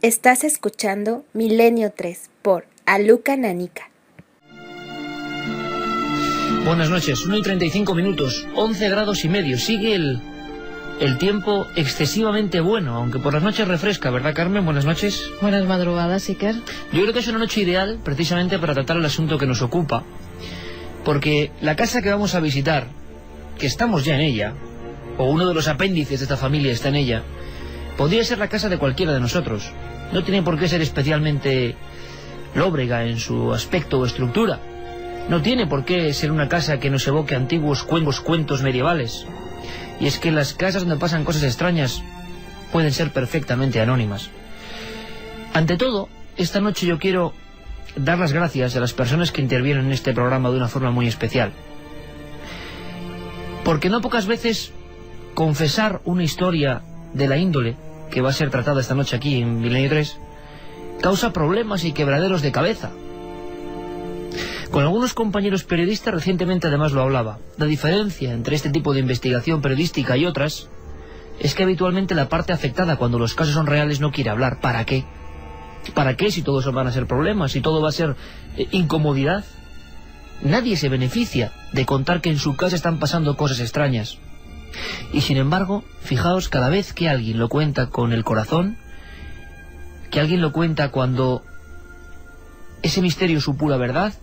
Estás escuchando Milenio 3 por Aluka Nanica. Buenas noches, 1:35, 11 grados y medio. Sigue el tiempo excesivamente bueno, aunque por las noches refresca, ¿verdad, Carmen? Buenas noches. Buenas madrugadas, Iker. Yo creo que es una noche ideal precisamente para tratar el asunto que nos ocupa, porque la casa que vamos a visitar, que estamos ya en ella, o uno de los apéndices de esta familia está en ella, podría ser la casa de cualquiera de nosotros. No tiene por qué ser especialmente lóbrega en su aspecto o estructura. No tiene por qué ser una casa que nos evoque antiguos cuentos medievales. Y es que las casas donde pasan cosas extrañas pueden ser perfectamente anónimas. Ante todo, esta noche yo quiero dar las gracias a las personas que intervienen en este programa de una forma muy especial. Porque no pocas veces confesar una historia de la índole que va a ser tratada esta noche aquí en Milenio 3 causa problemas y quebraderos de cabeza. Con algunos compañeros periodistas recientemente además lo hablaba. La diferencia entre este tipo de investigación periodística y otras es que habitualmente la parte afectada, cuando los casos son reales, no quiere hablar. ¿Para qué? ¿Para qué si todo eso van a ser problemas, si todo va a ser incomodidad? Nadie se beneficia de contar que en su casa están pasando cosas extrañas. Y sin embargo, fijaos, cada vez que alguien lo cuenta con el corazón, que alguien lo cuenta cuando ese misterio es su pura verdad,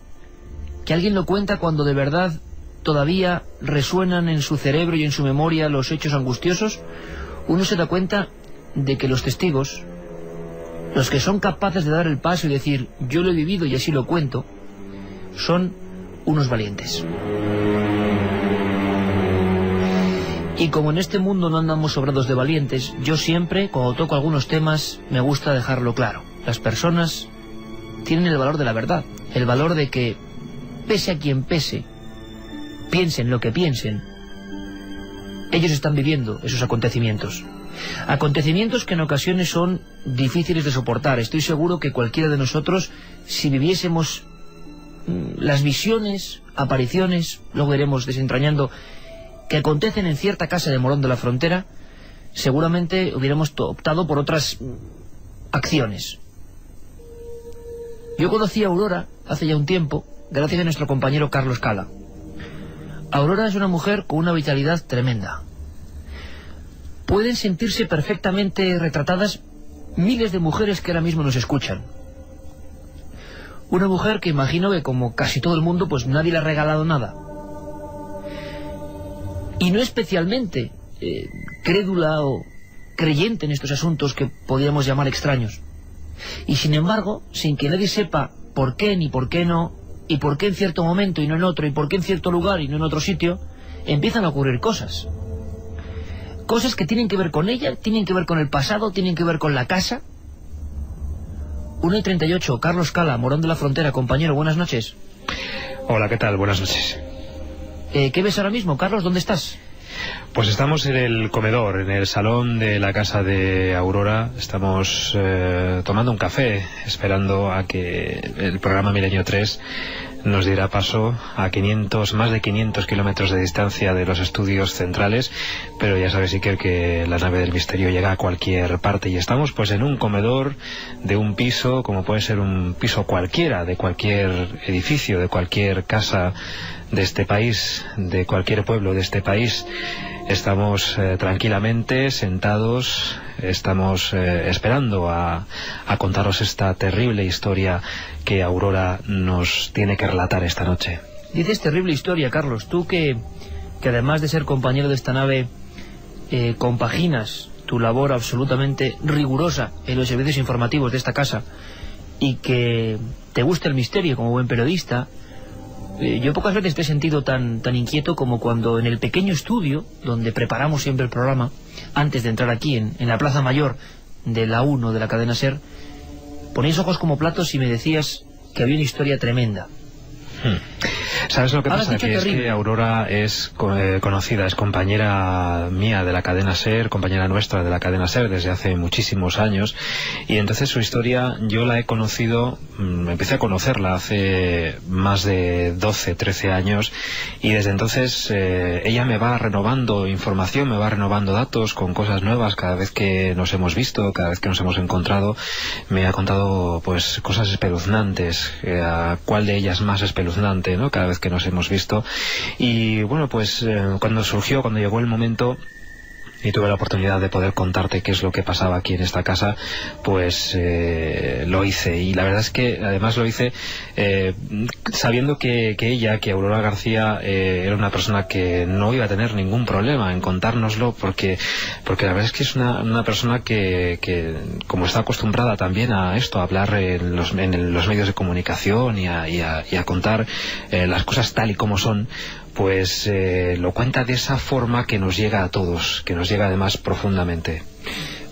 que alguien lo cuenta cuando de verdad todavía resuenan en su cerebro y en su memoria los hechos angustiosos, uno se da cuenta de que los testigos, los que son capaces de dar el paso y decir yo lo he vivido y así lo cuento, son unos valientes. Y como en este mundo no andamos sobrados de valientes, yo siempre, cuando toco algunos temas, me gusta dejarlo claro. Las personas tienen el valor de la verdad, el valor de que, pese a quien pese, piensen lo que piensen, ellos están viviendo esos acontecimientos. Acontecimientos que en ocasiones son difíciles de soportar. Estoy seguro que cualquiera de nosotros, si viviésemos las visiones, apariciones, luego iremos desentrañando, que acontecen en cierta casa de Morón de la Frontera, seguramente hubiéramos optado por otras acciones. Yo conocí a Aurora hace ya un tiempo, gracias a nuestro compañero Carlos Cala. Aurora es una mujer con una vitalidad tremenda. Pueden sentirse perfectamente retratadas miles de mujeres que ahora mismo nos escuchan. Una mujer que imagino que, como casi todo el mundo, pues nadie le ha regalado nada. Y no especialmente crédula o creyente en estos asuntos que podríamos llamar extraños. Y sin embargo, sin que nadie sepa por qué ni por qué no, y por qué en cierto momento y no en otro, y por qué en cierto lugar y no en otro sitio, empiezan a ocurrir cosas. Cosas que tienen que ver con ella, tienen que ver con el pasado, tienen que ver con la casa. 1:38, Carlos Cala, Morón de la Frontera, compañero, buenas noches. Hola, ¿qué tal? Buenas noches. ¿Qué ves ahora mismo, Carlos? ¿Dónde estás? Pues estamos en el comedor, en el salón de la casa de Aurora. Estamos tomando un café, esperando a que el programa Milenio 3 nos diera paso a más de 500 kilómetros de distancia de los estudios centrales, pero ya sabes, Iker, que la nave del misterio llega a cualquier parte, y estamos pues en un comedor de un piso, como puede ser un piso cualquiera, de cualquier edificio, de cualquier casa de este país, de cualquier pueblo de este país. Estamos tranquilamente sentados, estamos esperando a contaros esta terrible historia que Aurora nos tiene que relatar esta noche. Dices terrible historia, Carlos. Tú que además de ser compañero de esta nave, compaginas tu labor absolutamente rigurosa en los servicios informativos de esta casa, y que te gusta el misterio como buen periodista. Yo pocas veces te he sentido tan inquieto como cuando en el pequeño estudio donde preparamos siempre el programa, antes de entrar aquí en la Plaza Mayor de la 1 de la cadena SER, ponías ojos como platos y me decías que había una historia tremenda. ¿Sabes lo que Ahora pasa? Que es que Aurora es conocida, es compañera mía de la cadena SER, compañera nuestra de la cadena SER desde hace muchísimos años, y entonces su historia yo la he conocido, empecé a conocerla hace más de 12, 13 años, y desde entonces ella me va renovando información, me va renovando datos con cosas nuevas cada vez que nos hemos visto, cada vez que nos hemos encontrado. Me ha contado pues cosas espeluznantes, cuál de ellas más espeluznante, ¿no? Cada vez que nos hemos visto. Y bueno, pues cuando llegó el momento y tuve la oportunidad de poder contarte qué es lo que pasaba aquí en esta casa, pues lo hice. Y la verdad es que además lo hice sabiendo que Aurora García era una persona que no iba a tener ningún problema en contárnoslo, porque la verdad es que es una persona que como está acostumbrada también a esto, a hablar en los medios de comunicación y a contar las cosas tal y como son, pues lo cuenta de esa forma que nos llega a todos, que nos llega además profundamente.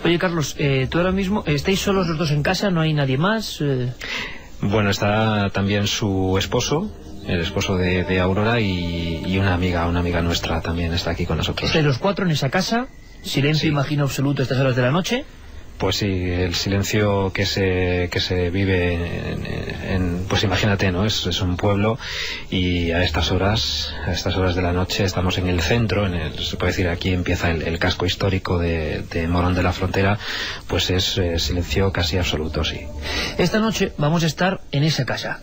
Oye, Carlos, tú ahora mismo, ¿estáis solos los dos en casa? ¿No hay nadie más? Bueno, está también su esposo, el esposo de Aurora, y una amiga nuestra también está aquí con nosotros. ¿Estáis los cuatro en esa casa? Silencio, sí. Imagino, absoluto a estas horas de la noche. Pues sí, el silencio que se vive pues imagínate, ¿no? Es un pueblo, y a estas horas de la noche estamos en el centro, se puede decir aquí empieza el casco histórico de Morón de la Frontera, pues es silencio casi absoluto, sí. Esta noche vamos a estar en esa casa.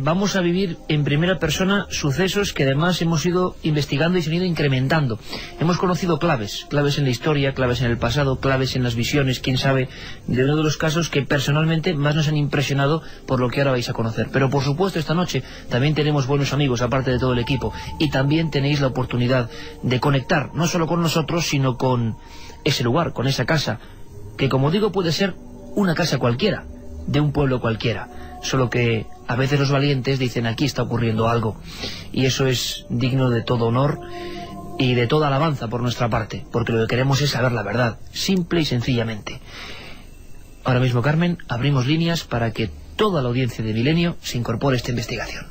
Vamos a vivir en primera persona sucesos que además hemos ido investigando y se han ido incrementando. Hemos conocido claves en la historia, claves en el pasado, claves en las visiones, quién sabe, de uno de los casos que personalmente más nos han impresionado por lo que ahora vais a conocer. Pero por supuesto esta noche también tenemos buenos amigos, aparte de todo el equipo, y también tenéis la oportunidad de conectar, no solo con nosotros, sino con ese lugar, con esa casa, que como digo puede ser una casa cualquiera, de un pueblo cualquiera. Solo que a veces los valientes dicen aquí está ocurriendo algo, y eso es digno de todo honor y de toda alabanza por nuestra parte, porque lo que queremos es saber la verdad, simple y sencillamente. Ahora mismo, Carmen, abrimos líneas para que toda la audiencia de Milenio se incorpore a esta investigación.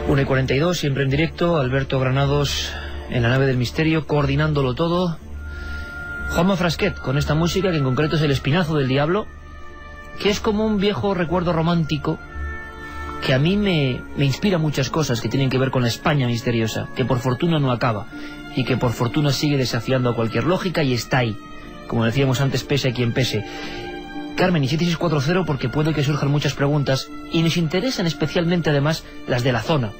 1:42, siempre en directo, Alberto Granados en la nave del misterio, coordinándolo todo. Juanma Frasquet con esta música, que en concreto es El Espinazo del Diablo, que es como un viejo recuerdo romántico que a mí me inspira muchas cosas que tienen que ver con la España misteriosa, que por fortuna no acaba y que por fortuna sigue desafiando a cualquier lógica y está ahí, como decíamos antes, pese a quien pese. Carmen, y 7640, porque puede que surjan muchas preguntas y nos interesan especialmente además las de la zona,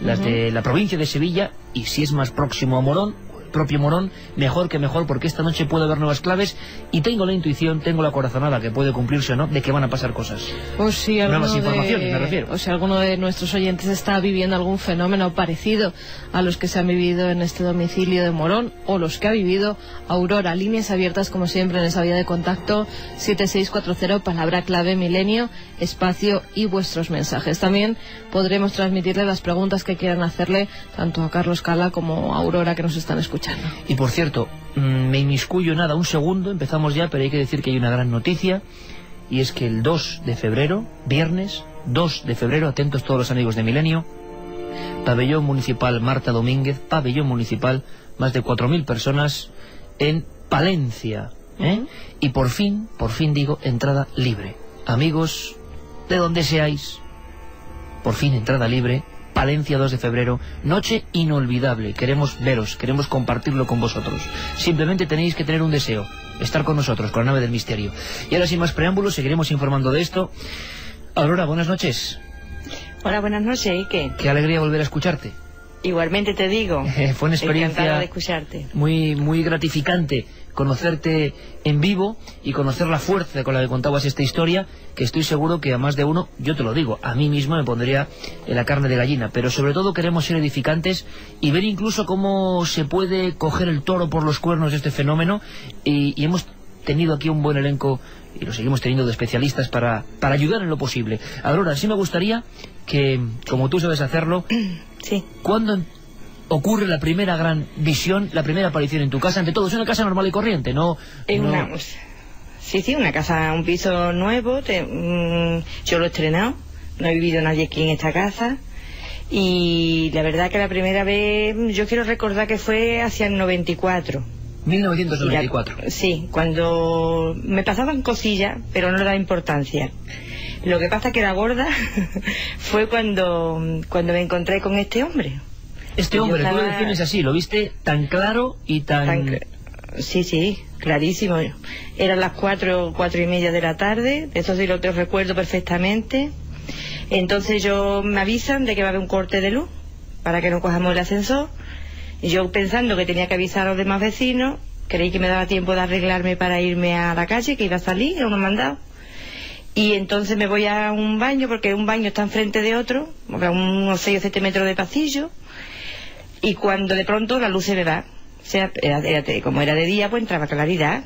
las de la provincia de Sevilla, y si es más próximo a Morón, propio Morón, mejor que mejor, porque esta noche puede haber nuevas claves y tengo la intuición, tengo la corazonada, que puede cumplirse o no, de que van a pasar cosas. O si nuevas informaciones, me refiero. O si alguno de nuestros oyentes está viviendo algún fenómeno parecido a los que se han vivido en este domicilio de Morón, o los que ha vivido Aurora. Líneas abiertas, como siempre, en esa vía de contacto, 7640, palabra clave Milenio, espacio y vuestros mensajes. También podremos transmitirle las preguntas que quieran hacerle tanto a Carlos Cala como a Aurora, que nos están escuchando. Y por cierto, me inmiscuyo nada, un segundo, empezamos ya, pero hay que decir que hay una gran noticia, y es que el 2 de febrero, viernes 2 de febrero, atentos todos los amigos de Milenio, pabellón municipal Marta Domínguez, pabellón municipal, más de 4.000 personas en Palencia, y por fin digo, entrada libre. Amigos, de donde seáis, por fin entrada libre. Palencia, 2 de febrero, noche inolvidable. Queremos veros, queremos compartirlo con vosotros. Simplemente tenéis que tener un deseo, estar con nosotros, con la nave del misterio. Y ahora, sin más preámbulos, seguiremos informando de esto. Aurora, buenas noches. Hola, buenas noches, Ike. Qué alegría volver a escucharte. Igualmente te digo. Fue una experiencia encantada de escucharte. Muy gratificante conocerte en vivo y conocer la fuerza con la que contabas esta historia, que estoy seguro que a más de uno, yo te lo digo, a mí mismo me pondría en la carne de gallina. Pero sobre todo queremos ser edificantes y ver incluso cómo se puede coger el toro por los cuernos de este fenómeno, y hemos tenido aquí un buen elenco, y lo seguimos teniendo, de especialistas para ayudar en lo posible. Aurora, sí me gustaría que, como tú sabes hacerlo, sí. ¿Cuándo ocurre la primera gran visión, la primera aparición en tu casa? Ante todo, es una casa normal y corriente, ¿no? Sí, una casa, un piso nuevo, yo lo he estrenado, no ha vivido nadie aquí en esta casa. Y la verdad que la primera vez, yo quiero recordar que fue hacia el 94. 1994. Sí, cuando me pasaban cosillas, pero no le daba importancia. Lo que pasa que la gorda fue cuando me encontré con este hombre. Este hombre, tú lo defines así, lo viste tan claro y tan... Sí, clarísimo. Eran las 4:30 de la tarde, eso sí lo recuerdo perfectamente. Entonces me avisan de que va a haber un corte de luz para que no cojamos el ascensor. Y yo, pensando que tenía que avisar a los demás vecinos, creí que me daba tiempo de arreglarme para irme a la calle, que iba a salir, era unos mandados. Y entonces me voy a un baño, porque un baño está enfrente de otro, a unos 6 o 7 metros de pasillo, y cuando de pronto la luz se me va. O sea, como era de día, pues entraba claridad,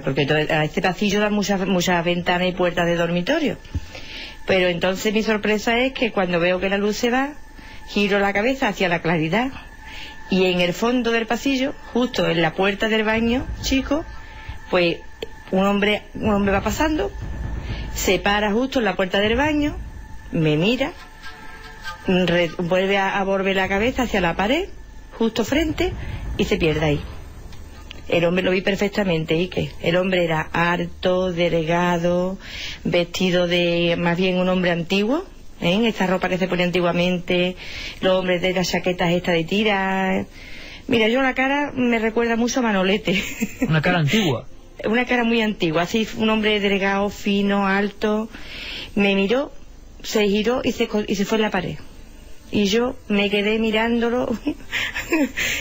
porque a este pasillo dan muchas ventanas y puertas de dormitorio. Pero entonces mi sorpresa es que cuando veo que la luz se va, giro la cabeza hacia la claridad, y en el fondo del pasillo, justo en la puerta del baño chico, pues un hombre va pasando, se para justo en la puerta del baño, me mira, vuelve a volver la cabeza hacia la pared, justo frente, y se pierde ahí. El hombre lo vi perfectamente, y que el hombre era alto, delgado, vestido de más bien un hombre antiguo, esta ropa que se ponía antiguamente, los hombres de las chaquetas estas de tira. Mira, yo la cara me recuerda mucho a Manolete. ¿Una cara antigua? Una cara muy antigua, así, un hombre delgado, fino, alto. Me miró, se giró y se fue en la pared. Y yo me quedé mirándolo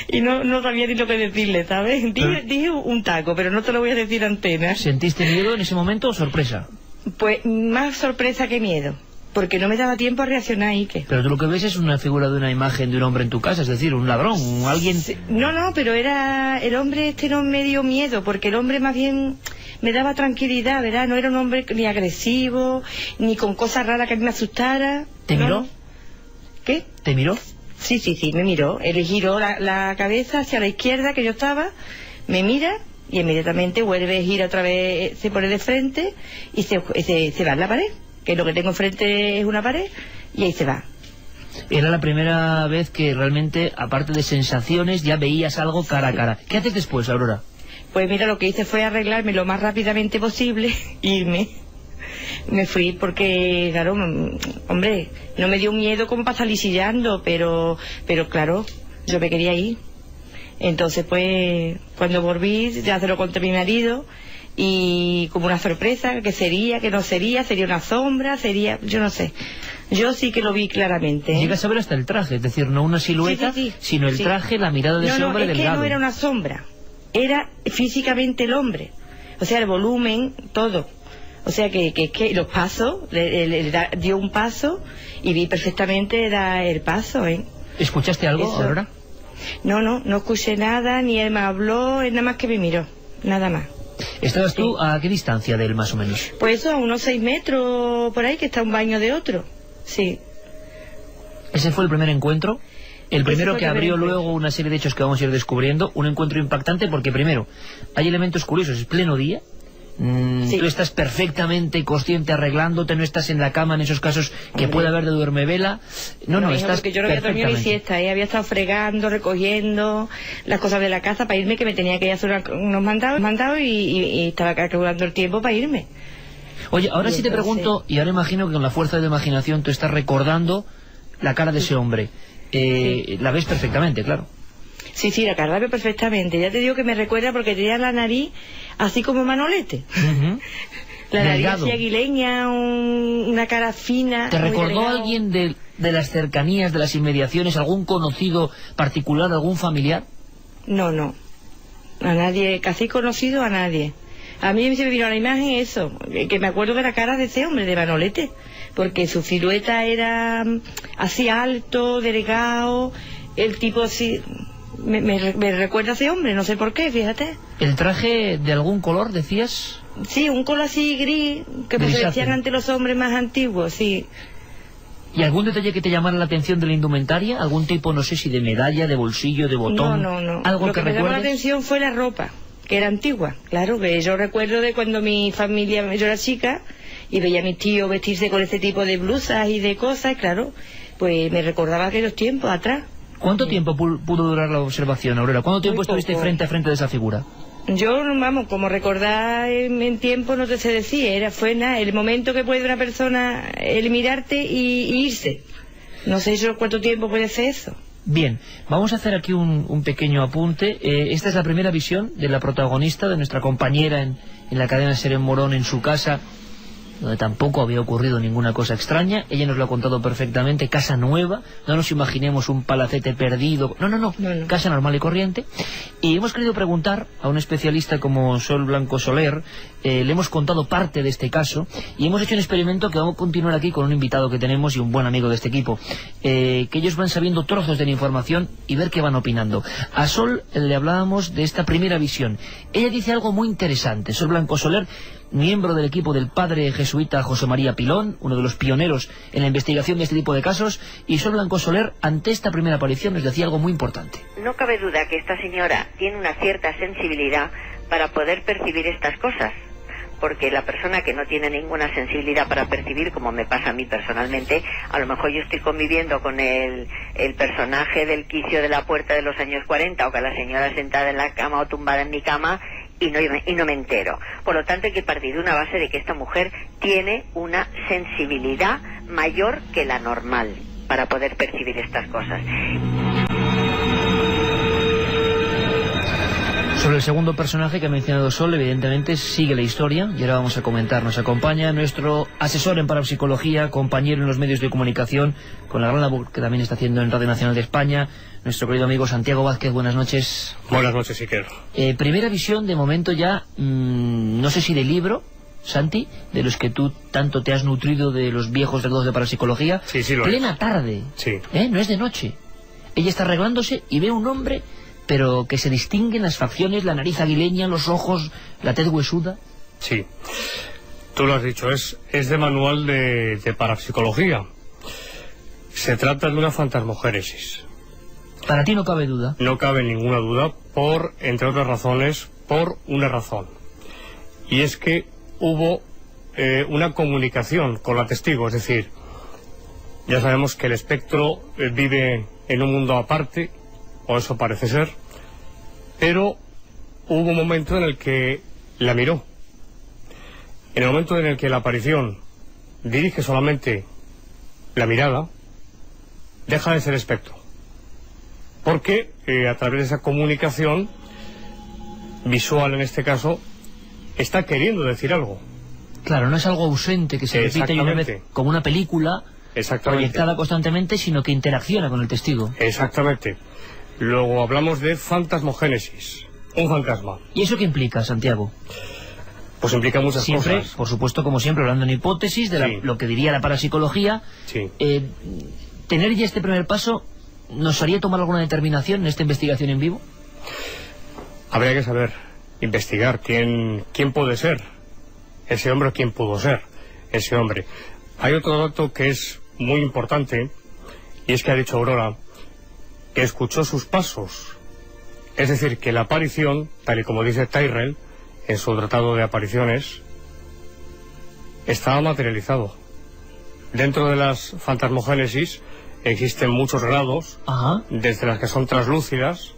y no sabía ni lo que decirle, ¿sabes? Dije un taco, pero no te lo voy a decir antena. ¿Sentiste miedo en ese momento o sorpresa? Pues más sorpresa que miedo, porque no me daba tiempo a reaccionar, Ike. Pero tú lo que ves es una figura de una imagen de un hombre en tu casa, es decir, un ladrón, alguien... No, pero el hombre no me dio miedo, porque el hombre más bien me daba tranquilidad, ¿verdad? No era un hombre ni agresivo, ni con cosas raras que me asustara. ¿Te miró? ¿Qué? ¿Te miró? Sí, me miró. Él giró la cabeza hacia la izquierda que yo estaba, me mira y inmediatamente vuelve, gira otra vez, se pone de frente y se va a la pared, que lo que tengo enfrente es una pared, y ahí se va. Era la primera vez que realmente, aparte de sensaciones, ya veías algo cara a cara. ¿Qué haces después, Aurora? Pues mira, lo que hice fue arreglarme lo más rápidamente posible e irme. Me fui porque, claro, hombre, no me dio miedo como para salir chillando, pero claro, yo me quería ir. Entonces, pues, cuando volví, ya se lo conté a mi marido, y como una sorpresa, que sería, que no sería una sombra, yo no sé. Yo sí que lo vi claramente. Llegas a ver hasta el traje, es decir, no una silueta, sino el traje, la mirada de ese hombre delgado. No, es que no era una sombra, era físicamente el hombre, o sea, el volumen, todo. O sea que los pasos, dio un paso y vi perfectamente era el paso, ¿Escuchaste algo, Aurora? No escuché nada, ni él me habló, él nada más que me miró, nada más. ¿Estabas tú a qué distancia de él, más o menos? Pues eso, a unos 6 metros por ahí, que está un baño de otro, sí. ¿Ese fue el primer encuentro? El primero que abrió luego una serie de hechos que vamos a ir descubriendo, un encuentro impactante porque primero, hay elementos curiosos, es pleno día. Tú estás perfectamente consciente arreglándote, no estás en la cama en esos casos que puede haber de duermevela. No, estás porque yo no había dormido ni siesta, había estado fregando, recogiendo las cosas de la casa para irme, que me tenía que ir a hacer unos mandados y estaba calculando el tiempo para irme. Oye, ahora sí te pregunto, y ahora imagino que con la fuerza de imaginación tú estás recordando la cara de ese hombre. La ves perfectamente, claro. Sí, la cara la veo perfectamente. Ya te digo que me recuerda porque tenía la nariz así como Manolete. La nariz así aguileña, una cara fina. ¿Te recordó a alguien de las cercanías, de las inmediaciones, algún conocido particular, algún familiar? No. A nadie, casi conocido a nadie. A mí se me vino a la imagen eso, que me acuerdo de la cara de ese hombre, de Manolete, porque su silueta era así alto, delgado, el tipo así... Me recuerda a ese hombre, no sé por qué, fíjate. ¿El traje de algún color, decías? Sí, un color así gris, que se vestían ante los hombres más antiguos, sí. ¿Y algún detalle que te llamara la atención de la indumentaria? ¿Algún tipo, no sé si de medalla, de bolsillo, de botón? No. ¿Algo lo que me llamó la atención fue la ropa, que era antigua. Claro, que yo recuerdo de cuando mi familia, yo era chica, y veía a mis tíos vestirse con ese tipo de blusas y de cosas, y claro, pues me recordaba aquellos tiempos atrás. ¿Cuánto tiempo pudo durar la observación, Aurora? ¿Cuánto tiempo estuviste frente a frente de esa figura? Yo, vamos, como recordar en tiempo no te sé decir, fue nada, el momento que puede una persona el mirarte y irse. No sé yo cuánto tiempo puede ser eso. Bien, vamos a hacer aquí un pequeño apunte. Esta es la primera visión de la protagonista, de nuestra compañera en la cadena SER en Morón, en su casa, donde tampoco había ocurrido ninguna cosa extraña. Ella nos lo ha contado perfectamente. Casa nueva, no nos imaginemos un palacete perdido, no. Casa normal y corriente. Y hemos querido preguntar a un especialista como Sol Blanco Soler. Le hemos contado parte de este caso y hemos hecho un experimento que vamos a continuar aquí con un invitado que tenemos y un buen amigo de este equipo, que ellos van sabiendo trozos de la información y ver qué van opinando. A Sol le hablábamos de esta primera visión. Ella dice algo muy interesante. Sol Blanco Soler, miembro del equipo del padre jesuita José María Pilón, uno de los pioneros en la investigación de este tipo de casos, y Sol Blanco Soler, ante esta primera aparición, nos decía algo muy importante. No cabe duda que esta señora tiene una cierta sensibilidad para poder percibir estas cosas, porque la persona que no tiene ninguna sensibilidad para percibir, como me pasa a mí personalmente, a lo mejor yo estoy conviviendo con el personaje del quicio de la puerta de los años 40, o con la señora sentada en la cama o tumbada en mi cama, y no me entero. Por lo tanto, hay que partir de una base de que esta mujer tiene una sensibilidad mayor que la normal para poder percibir estas cosas. Sobre el segundo personaje que ha mencionado Sol, evidentemente sigue la historia y ahora vamos a comentar. Nos acompaña nuestro asesor en parapsicología, compañero en los medios de comunicación, con la gran labor que también está haciendo en Radio Nacional de España, nuestro querido amigo Santiago Vázquez. Buenas noches. Buenas noches, Iker. Primera visión, de momento ya, no sé si de libro, Santi, de los que tú tanto te has nutrido, de los viejos recuerdos de parapsicología. Sí, lo plena es. Tarde. Sí. No es de noche. Ella está arreglándose y ve un hombre, pero que se distinguen las facciones, la nariz aguileña, los ojos, la tez huesuda. Sí, tú lo has dicho, es de manual de parapsicología. Se trata de una fantasmogénesis. Para ti no cabe duda. No cabe ninguna duda, entre otras razones, por una razón. Y es que hubo una comunicación con la testigo, es decir, ya sabemos que el espectro vive en un mundo aparte, o eso parece ser, pero hubo un momento en el que la miró. En el momento en el que la aparición dirige solamente la mirada, deja de ser espectro. Porque a través de esa comunicación visual, en este caso, está queriendo decir algo. Claro, no es algo ausente que se repite y una vez como una película proyectada constantemente, sino que interacciona con el testigo. Exactamente. Luego hablamos de fantasmogénesis, un fantasma. ¿Y eso qué implica, Santiago? Pues implica muchas siempre, cosas. Por supuesto, como siempre, hablando en hipótesis, de lo que diría la parapsicología. Sí. Tener ya este primer paso, ¿nos haría tomar alguna determinación en esta investigación en vivo? Habría que saber, investigar quién puede ser ese hombre, quién pudo ser ese hombre. Hay otro dato que es muy importante, y es que ha dicho Aurora que escuchó sus pasos. Es decir, que la aparición, tal y como dice Tyrrell en su tratado de apariciones, estaba materializado. Dentro de las fantasmogénesis existen muchos grados. Ajá. Desde las que son translúcidas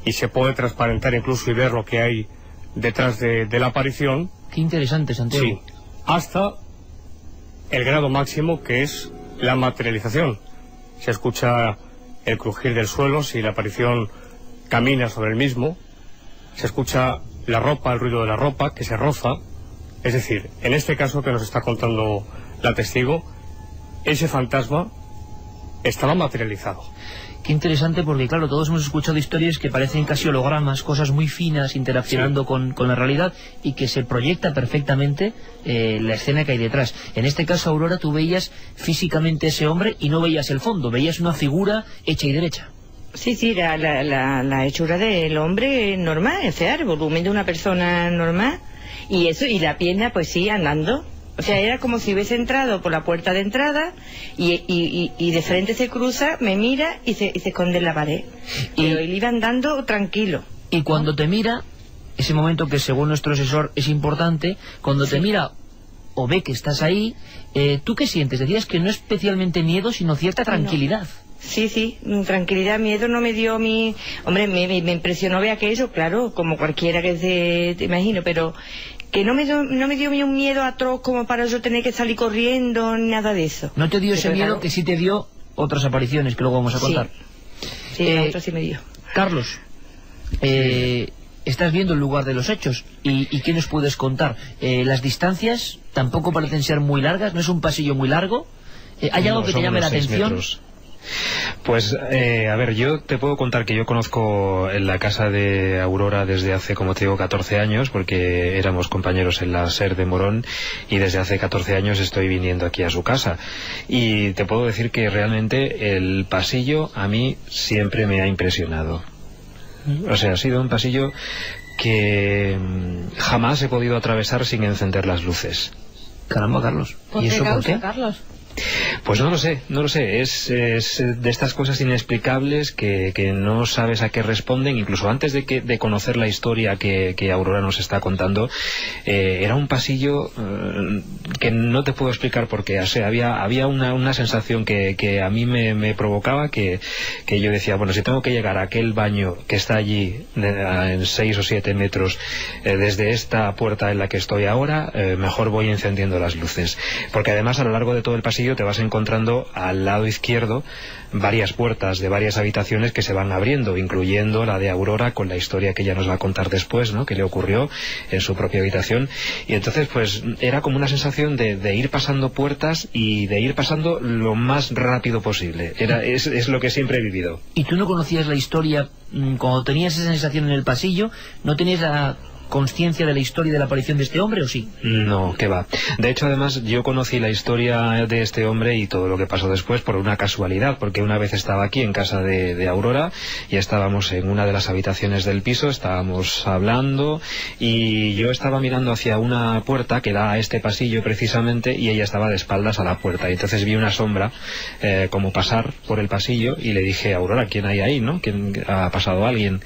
y se puede transparentar incluso y ver lo que hay detrás de la aparición. Qué interesante, Santiago. Sí, hasta el grado máximo, que es la materialización. Se escucha el crujir del suelo si la aparición camina sobre el mismo, se escucha la ropa, el ruido de la ropa que se roza. Es decir, en este caso que nos está contando la testigo, ese fantasma estaba materializado. Qué interesante, porque claro, todos hemos escuchado historias que parecen casi hologramas, cosas muy finas interaccionando con la realidad, y que se proyecta perfectamente la escena que hay detrás. En este caso, Aurora, tú veías físicamente ese hombre y no veías el fondo, veías una figura hecha y derecha. Sí, la hechura del hombre normal, o sea, el volumen de una persona normal, y eso, y la pierna, pues sí, andando. O sea, era como si hubiese entrado por la puerta de entrada y de frente se cruza, me mira y se esconde en la pared. Pero él iba andando tranquilo. Y cuando te mira, ese momento que según nuestro asesor es importante, cuando te mira o ve que estás ahí. ¿Tú qué sientes? Decías que no especialmente miedo, sino cierta tranquilidad. Sí, tranquilidad, miedo no me dio mi... Hombre, me impresionó ver aquello, claro, como cualquiera que te imagino, pero que no me dio un miedo atroz como para yo tener que salir corriendo, ni nada de eso. ¿No te dio ese miedo claro, que sí te dio otras apariciones que luego vamos a contar? Sí, la otra sí me dio. Carlos, estás viendo el lugar de los hechos, ¿y qué nos puedes contar? Las distancias tampoco parecen ser muy largas, no es un pasillo muy largo. ¿Hay algo que te llame la atención? Metros. Pues, a ver, yo te puedo contar que yo conozco en la casa de Aurora desde hace, como te digo, 14 años, porque éramos compañeros en la SER de Morón, y desde hace 14 años estoy viniendo aquí a su casa. Y te puedo decir que realmente el pasillo a mí siempre me ha impresionado. O sea, ha sido un pasillo que jamás he podido atravesar sin encender las luces. Caramba, Carlos. ¿Por ¿Y qué eso por causa, qué? Carlos? Pues no lo sé, es de estas cosas inexplicables que no sabes a qué responden. Incluso antes de conocer la historia que Aurora nos está contando, era un pasillo que no te puedo explicar por qué. O sea, había una sensación que a mí me provocaba, que yo decía, bueno, si tengo que llegar a aquel baño que está allí en 6 o 7 metros desde esta puerta en la que estoy ahora, mejor voy encendiendo las luces, porque además a lo largo de todo el pasillo te vas encontrando al lado izquierdo varias puertas de varias habitaciones que se van abriendo, incluyendo la de Aurora, con la historia que ella nos va a contar después, ¿no?, que le ocurrió en su propia habitación. Y entonces pues era como una sensación de ir pasando puertas y de ir pasando lo más rápido posible. Es lo que siempre he vivido. ¿Y tú no conocías la historia cuando tenías esa sensación en el pasillo? ¿No tenías la conciencia de la historia de la aparición de este hombre, o sí? No, qué va. De hecho, además, yo conocí la historia de este hombre y todo lo que pasó después por una casualidad, porque una vez estaba aquí en casa de Aurora y estábamos en una de las habitaciones del piso, estábamos hablando y yo estaba mirando hacia una puerta que da a este pasillo precisamente, y ella estaba de espaldas a la puerta, y entonces vi una sombra como pasar por el pasillo y le dije, Aurora, ¿quién hay ahí, no? ¿Quién ha pasado alguien?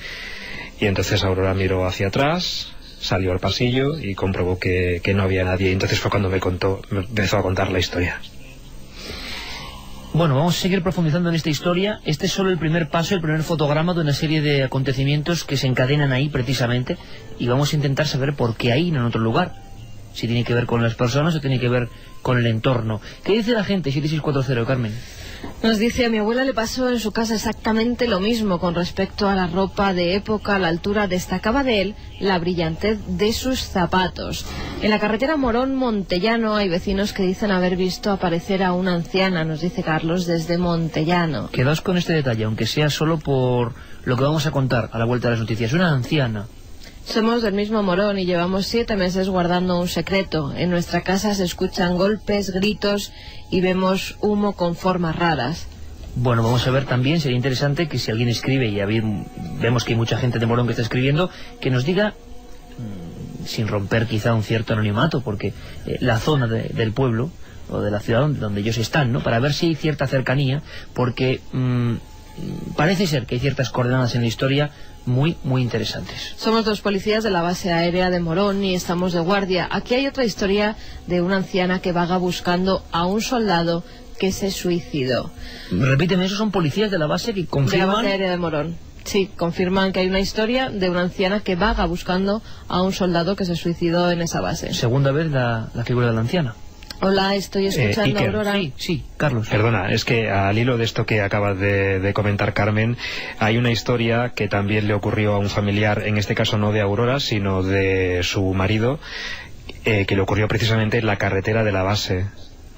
Y entonces Aurora miró hacia atrás, salió al pasillo y comprobó que no había nadie. Y entonces fue cuando me empezó a contar la historia. Bueno, vamos a seguir profundizando en esta historia. Este es solo el primer paso, el primer fotograma de una serie de acontecimientos que se encadenan ahí precisamente, y vamos a intentar saber por qué ahí, no en otro lugar. Si tiene que ver con las personas o tiene que ver con el entorno. ¿Qué dice la gente? 7640, Carmen. Nos dice, a mi abuela le pasó en su casa exactamente lo mismo con respecto a la ropa de época. A la altura destacaba de él la brillantez de sus zapatos. En la carretera Morón-Montellano hay vecinos que dicen haber visto aparecer a una anciana, nos dice Carlos desde Montellano. Quedaos con este detalle, aunque sea solo por lo que vamos a contar a la vuelta de las noticias. Una anciana. Somos del mismo Morón y llevamos 7 meses guardando un secreto. En nuestra casa se escuchan golpes, gritos y vemos humo con formas raras. Bueno, vamos a ver también, sería interesante que si alguien escribe, y vemos que hay mucha gente de Morón que está escribiendo, que nos diga, sin romper quizá un cierto anonimato, porque la zona del pueblo o de la ciudad donde ellos están, ¿no?, para ver si hay cierta cercanía, porque parece ser que hay ciertas coordenadas en la historia muy, muy interesantes. Somos 2 policías de la base aérea de Morón y estamos de guardia. Aquí hay otra historia de una anciana que vaga buscando a un soldado que se suicidó. Repíteme, ¿esos son policías de la base que confirman? De la base aérea de Morón. Sí, confirman que hay una historia de una anciana que vaga buscando a un soldado que se suicidó en esa base. Segunda vez la figura de la anciana. Hola, estoy escuchando, Iker. Aurora. Sí, Carlos. Perdona, es que al hilo de esto que acaba de comentar Carmen, hay una historia que también le ocurrió a un familiar, en este caso no de Aurora, sino de su marido, que le ocurrió precisamente en la carretera de la base.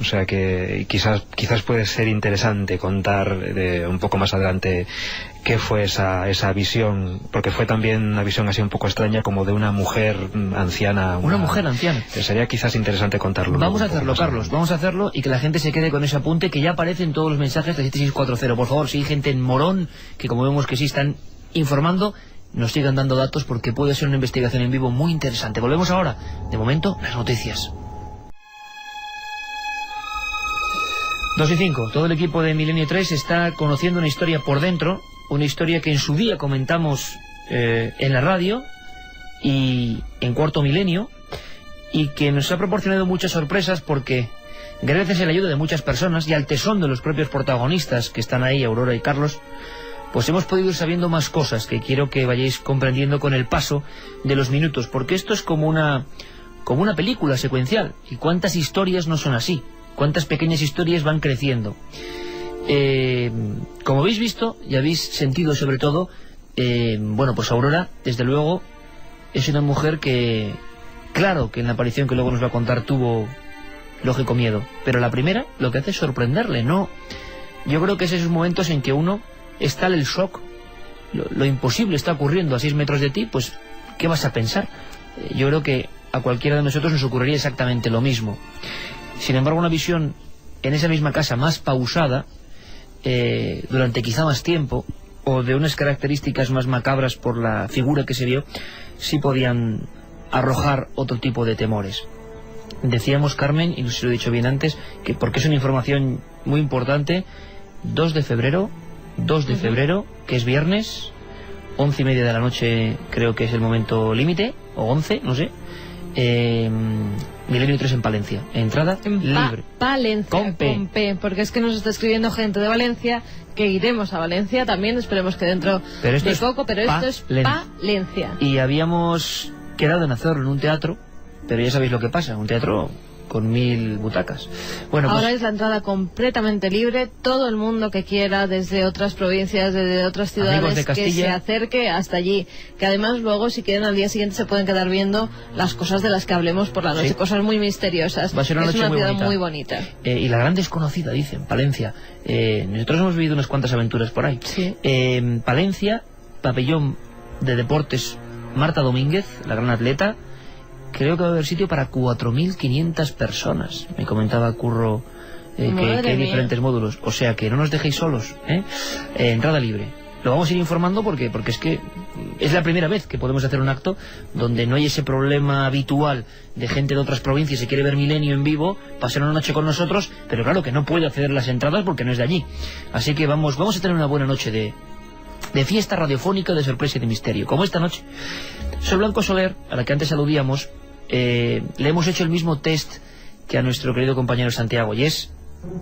O sea que quizás puede ser interesante contar un poco más adelante qué fue esa visión, porque fue también una visión así un poco extraña, como de una mujer anciana. Una mujer anciana. Sería quizás interesante contarlo. Vamos a hacerlo, Carlos, vamos a hacerlo, y que la gente se quede con ese apunte que ya aparece en todos los mensajes de 7640. Por favor, si hay gente en Morón, que como vemos que sí están informando, nos sigan dando datos, porque puede ser una investigación en vivo muy interesante. Volvemos ahora. De momento, las noticias. 2:05, todo el equipo de Milenio 3 está conociendo una historia por dentro, una historia que en su día comentamos en la radio y en Cuarto Milenio, y que nos ha proporcionado muchas sorpresas porque gracias a la ayuda de muchas personas y al tesón de los propios protagonistas que están ahí, Aurora y Carlos, pues hemos podido ir sabiendo más cosas que quiero que vayáis comprendiendo con el paso de los minutos, porque esto es como una película secuencial, y cuántas historias no son así, cuántas pequeñas historias van creciendo. Como habéis visto y habéis sentido sobre todo, bueno, pues Aurora, desde luego, es una mujer que, claro, que en la aparición que luego nos va a contar tuvo lógico miedo, pero la primera lo que hace es sorprenderle, ¿no? Yo creo que es esos momentos en que uno está en el shock, lo imposible está ocurriendo a 6 metros de ti, pues ¿qué vas a pensar? Yo creo que a cualquiera de nosotros nos ocurriría exactamente lo mismo. Sin embargo, una visión en esa misma casa más pausada, durante quizá más tiempo, o de unas características más macabras por la figura que se vio, sí podían arrojar otro tipo de temores. Decíamos, Carmen, y no sé si lo he dicho bien antes, que porque es una información muy importante, 2 de febrero, que es viernes, 11:30 de la noche creo que es el momento límite, o 11, no sé, Milenio 3 en Palencia, entrada libre. Palencia, con P, porque es que nos está escribiendo gente de Valencia, que iremos a Valencia también, esperemos que dentro de poco, pero esto es Palencia. Y habíamos quedado en hacerlo en un teatro, pero ya sabéis lo que pasa, un teatro con 1000 butacas. Bueno, ahora pues, es la entrada completamente libre, todo el mundo que quiera, desde otras provincias, desde otras ciudades, de Castilla, que se acerque hasta allí, que además luego, si quieren, al día siguiente se pueden quedar viendo las cosas de las que hablemos por la noche, sí, cosas muy misteriosas. Va a ser una noche ciudad muy bonita. Y la gran desconocida, dicen, Palencia. Nosotros hemos vivido unas cuantas aventuras por ahí. Sí. Palencia, pabellón de deportes Marta Domínguez, la gran atleta. Creo que va a haber sitio para 4.500 personas. Me comentaba Curro que hay diferentes módulos. O sea que no nos dejéis solos, entrada libre. Lo vamos a ir informando porque es que es la primera vez que podemos hacer un acto donde no hay ese problema habitual de gente de otras provincias que quiere ver Milenio en vivo, pasar una noche con nosotros, pero claro que no puede acceder a las entradas porque no es de allí. Así que vamos a tener una buena noche de fiesta radiofónica, de sorpresa y de misterio, como esta noche. Sol Blanco Soler, a la que antes aludíamos, le hemos hecho el mismo test que a nuestro querido compañero Santiago, y es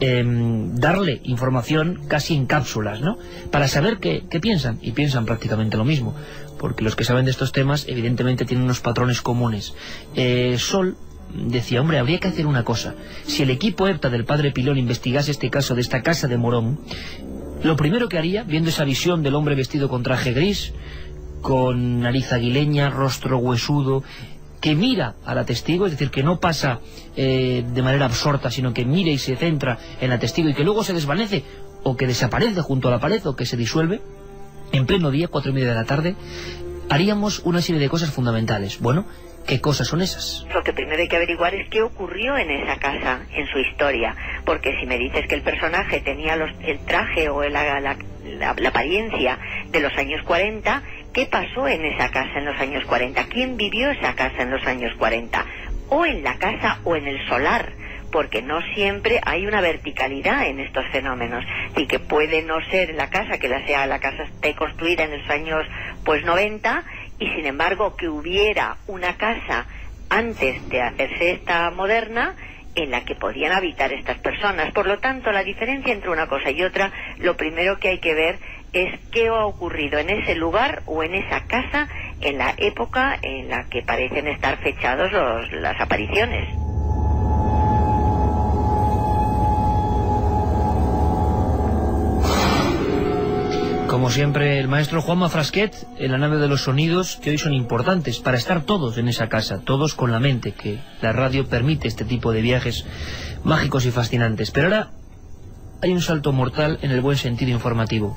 darle información casi en cápsulas, ¿no? Para saber qué piensan, y piensan prácticamente lo mismo, porque los que saben de estos temas evidentemente tienen unos patrones comunes. Sol decía, hombre, habría que hacer una cosa. Si el equipo EPTA del padre Pilón investigase este caso de esta casa de Morón, lo primero que haría, viendo esa visión del hombre vestido con traje gris, con nariz aguileña, rostro huesudo, que mira a la testigo, es decir, que no pasa de manera absorta, sino que mira y se centra en la testigo y que luego se desvanece o que desaparece junto a la pared o que se disuelve, en pleno día, 4:30 de la tarde, haríamos una serie de cosas fundamentales. Bueno, ¿qué cosas son esas? Lo que primero hay que averiguar es qué ocurrió en esa casa, en su historia, porque si me dices que el personaje tenía el traje o la apariencia de los años 40, ¿qué pasó en esa casa en los años 40? ¿Quién vivió esa casa en los años 40? O en la casa o en el solar, porque no siempre hay una verticalidad en estos fenómenos, y que puede no ser en la casa, que la casa esté construida en los años 90, y sin embargo que hubiera una casa antes de hacerse esta moderna en la que podían habitar estas personas. Por lo tanto, la diferencia entre una cosa y otra, lo primero que hay que ver es qué ha ocurrido en ese lugar o en esa casa en la época en la que parecen estar fechados las apariciones. Como siempre, el maestro Juanma Frasquet en la nave de los sonidos, que hoy son importantes para estar todos en esa casa, todos con la mente, que la radio permite este tipo de viajes mágicos y fascinantes. Pero ahora hay un salto mortal en el buen sentido informativo.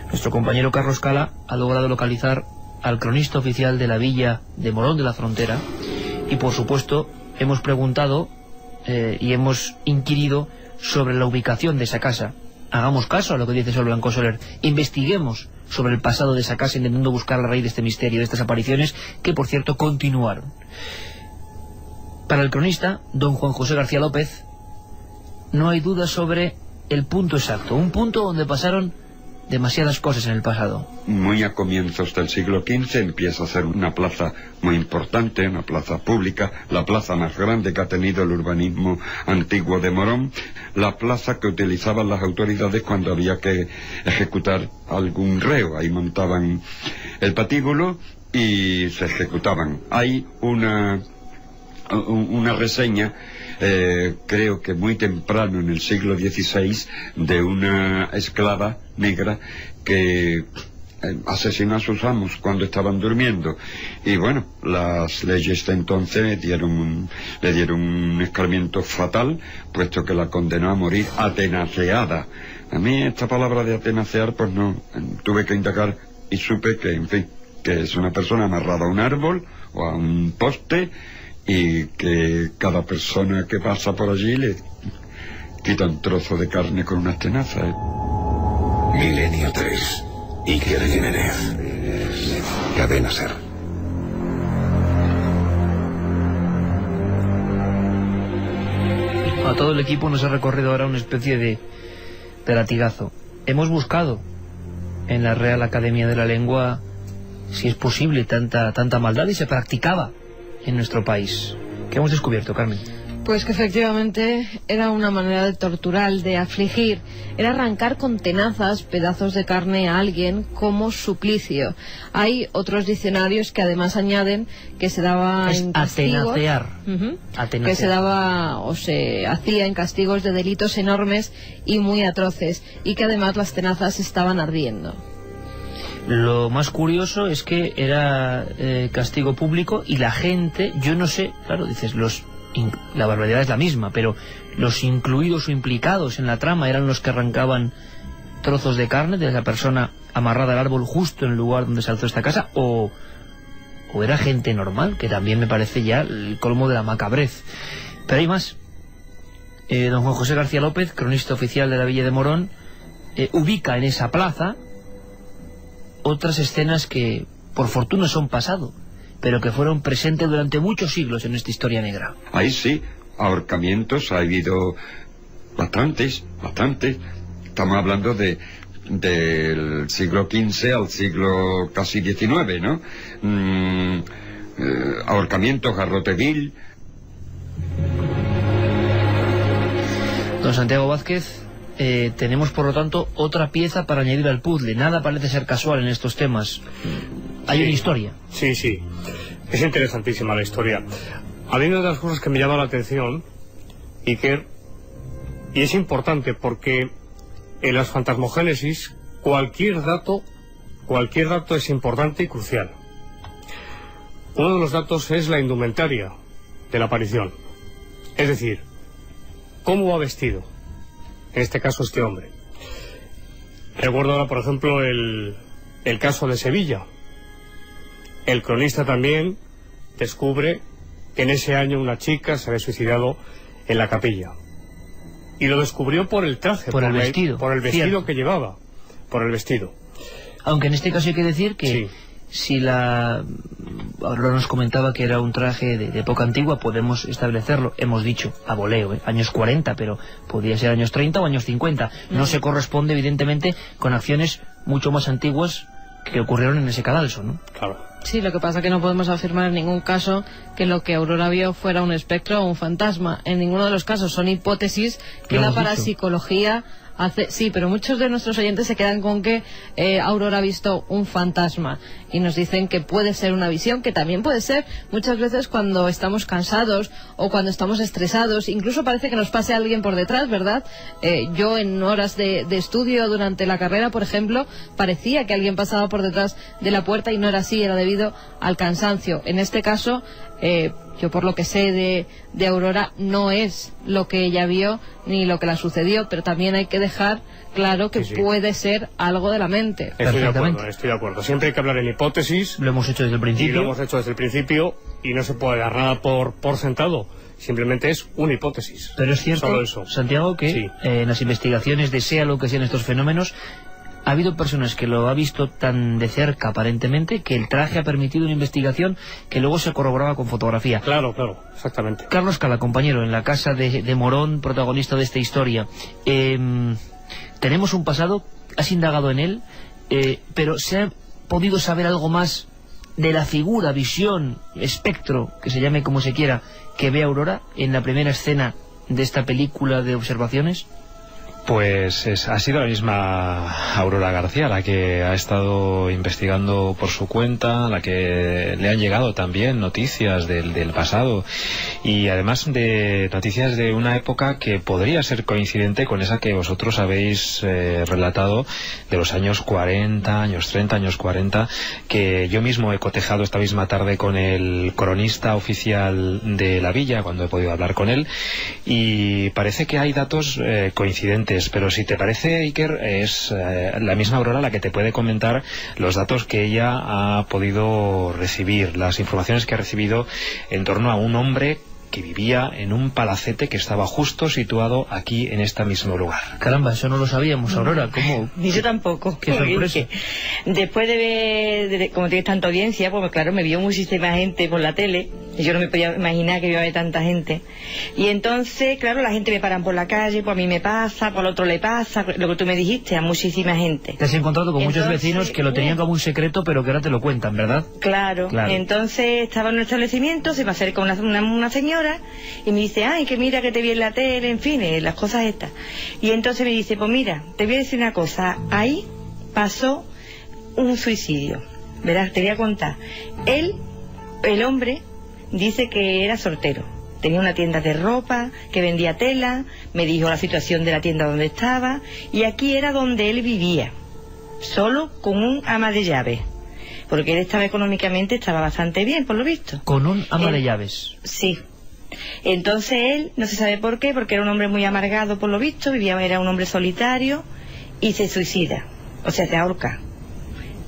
Nuestro compañero Carlos Cala ha logrado localizar al cronista oficial de la villa de Morón de la Frontera y, por supuesto, hemos preguntado y hemos inquirido sobre la ubicación de esa casa. Hagamos caso a lo que dice Sol Blanco Soler, investiguemos sobre el pasado de esa casa intentando buscar la raíz de este misterio, de estas apariciones que, por cierto, continuaron. Para el cronista, don Juan José García López, no hay duda sobre el punto exacto, un punto donde pasaron demasiadas cosas en el pasado. Muy a comienzos del siglo XV empieza a ser una plaza muy importante, una plaza pública, la plaza más grande que ha tenido el urbanismo antiguo de Morón, la plaza que utilizaban las autoridades cuando había que ejecutar algún reo. Ahí montaban el patíbulo y se ejecutaban. Hay una reseña, creo que muy temprano en el siglo XVI, de una esclava negra que asesinó a sus amos cuando estaban durmiendo, y bueno, las leyes de entonces le dieron un escarmiento fatal, puesto que la condenó a morir atenaceada. A mí esta palabra de atenacear pues no, tuve que indagar y supe que, en fin, que es una persona amarrada a un árbol o a un poste, y que cada persona que pasa por allí le quita un trozo de carne con unas tenazas. Milenio 3. Iker Jiménez. Cadena SER. A todo el equipo nos ha recorrido ahora una especie de latigazo. Hemos buscado en la Real Academia de la Lengua si es posible tanta maldad, y se practicaba en nuestro país. ¿Qué hemos descubierto, Carmen? Pues que efectivamente era una manera de torturar, de afligir, era arrancar con tenazas pedazos de carne a alguien como suplicio. Hay otros diccionarios que además añaden que se daba en castigos, atenacear. Que se daba o se hacía en castigos de delitos enormes y muy atroces, y que además las tenazas estaban ardiendo. Lo más curioso es que era castigo público, y la gente, yo no sé, claro, dices, la barbaridad es la misma, pero los incluidos o implicados en la trama eran los que arrancaban trozos de carne de la persona amarrada al árbol justo en el lugar donde se alzó esta casa, o era gente normal, que también me parece ya el colmo de la macabrez. Pero hay más. Don Juan José García López, cronista oficial de la Villa de Morón, ubica en esa plaza otras escenas que por fortuna son pasado, pero que fueron presentes durante muchos siglos en esta historia negra. Ahí sí, ahorcamientos ha habido bastantes. Estamos hablando del siglo XV al siglo casi XIX, ¿no? Ahorcamientos, garrote vil. Don Santiago Vázquez, tenemos por lo tanto otra pieza para añadir al puzzle. Nada parece ser casual en estos temas. Hay una historia. Sí, es interesantísima la historia. A mí una de las cosas que me llama la atención, Iker, y es importante porque en las fantasmogénesis cualquier dato es importante y crucial. Uno de los datos es la indumentaria de la aparición, es decir, cómo va vestido, en este caso este hombre. Recuerdo ahora, por ejemplo, el caso de Sevilla. El cronista también descubre que en ese año una chica se había suicidado en la capilla. Y lo descubrió por el traje, por el vestido que llevaba, por el vestido. Aunque en este caso hay que decir que sí, si ahora nos comentaba que era un traje de época antigua, podemos establecerlo, hemos dicho, a voleo, años 40, pero podría ser años 30 o años 50. No se corresponde, evidentemente, con acciones mucho más antiguas que ocurrieron en ese cadalso, ¿no? Claro. Sí, lo que pasa es que no podemos afirmar en ningún caso que lo que Aurora vio fuera un espectro o un fantasma. En ninguno de los casos, son hipótesis que la parapsicología hace. Sí, pero muchos de nuestros oyentes se quedan con que Aurora ha visto un fantasma y nos dicen que puede ser una visión, que también puede ser muchas veces cuando estamos cansados o cuando estamos estresados. Incluso parece que nos pase alguien por detrás, ¿verdad? Yo en horas de estudio durante la carrera, por ejemplo, parecía que alguien pasaba por detrás de la puerta y no era así, era debido al cansancio. En este caso, yo por lo que sé de Aurora, no es lo que ella vio ni lo que la sucedió, pero también hay que dejar claro que puede ser algo de la mente. Estoy de acuerdo. Siempre hay que hablar en hipótesis. Lo hemos hecho desde el principio. Y no se puede dar nada por sentado. Simplemente es una hipótesis. Pero es cierto, solo eso. Santiago, que en las investigaciones de sea lo que sean estos fenómenos, ha habido personas que lo ha visto tan de cerca aparentemente que el traje ha permitido una investigación que luego se corroboraba con fotografía. Claro, exactamente. Carlos Cala, compañero, en la casa de Morón, protagonista de esta historia. Tenemos un pasado has indagado en él, pero ¿se ha podido saber algo más de la figura, visión, espectro, que se llame como se quiera, que ve Aurora en la primera escena de esta película de observaciones? Pues ha sido la misma Aurora García la que ha estado investigando por su cuenta, la que le han llegado también noticias del pasado, y además de noticias de una época que podría ser coincidente con esa que vosotros habéis relatado, de los años 40, años 30, años 40, que yo mismo he cotejado esta misma tarde con el cronista oficial de la villa, cuando he podido hablar con él, y parece que hay datos coincidentes. Pero si te parece, Iker, es la misma Aurora la que te puede comentar los datos que ella ha podido recibir, las informaciones que ha recibido en torno a un hombre que vivía en un palacete que estaba justo situado aquí en este mismo lugar. Caramba, eso no lo sabíamos, Aurora. ¿Cómo? Ni yo tampoco. Qué sorpresa. Después de ver, como tienes tanta audiencia, pues claro, me vio muchísima gente por la tele, y yo no me podía imaginar que iba a haber tanta gente. Y entonces, claro, la gente me paran por la calle, pues a mí me pasa, por el otro le pasa, lo que tú me dijiste, a muchísima gente. Te has encontrado con muchos vecinos que lo tenían como un secreto, pero que ahora te lo cuentan, ¿verdad? Claro. Entonces estaba en un establecimiento, se me acerca una señora y me dice, ay, que mira que te vi en la tele, en fin, las cosas estas. Y entonces me dice, pues mira, te voy a decir una cosa, ahí pasó un suicidio, verás, te voy a contar. El hombre dice que era soltero, tenía una tienda de ropa, que vendía tela, me dijo la situación de la tienda donde estaba, y aquí era donde él vivía, solo con un ama de llaves, porque él estaba económicamente, estaba bastante bien, por lo visto. ¿Con un ama de llaves? Sí. Entonces él, no se sabe por qué, porque era un hombre muy amargado, por lo visto, era un hombre solitario, y se suicida, o sea, se ahorca,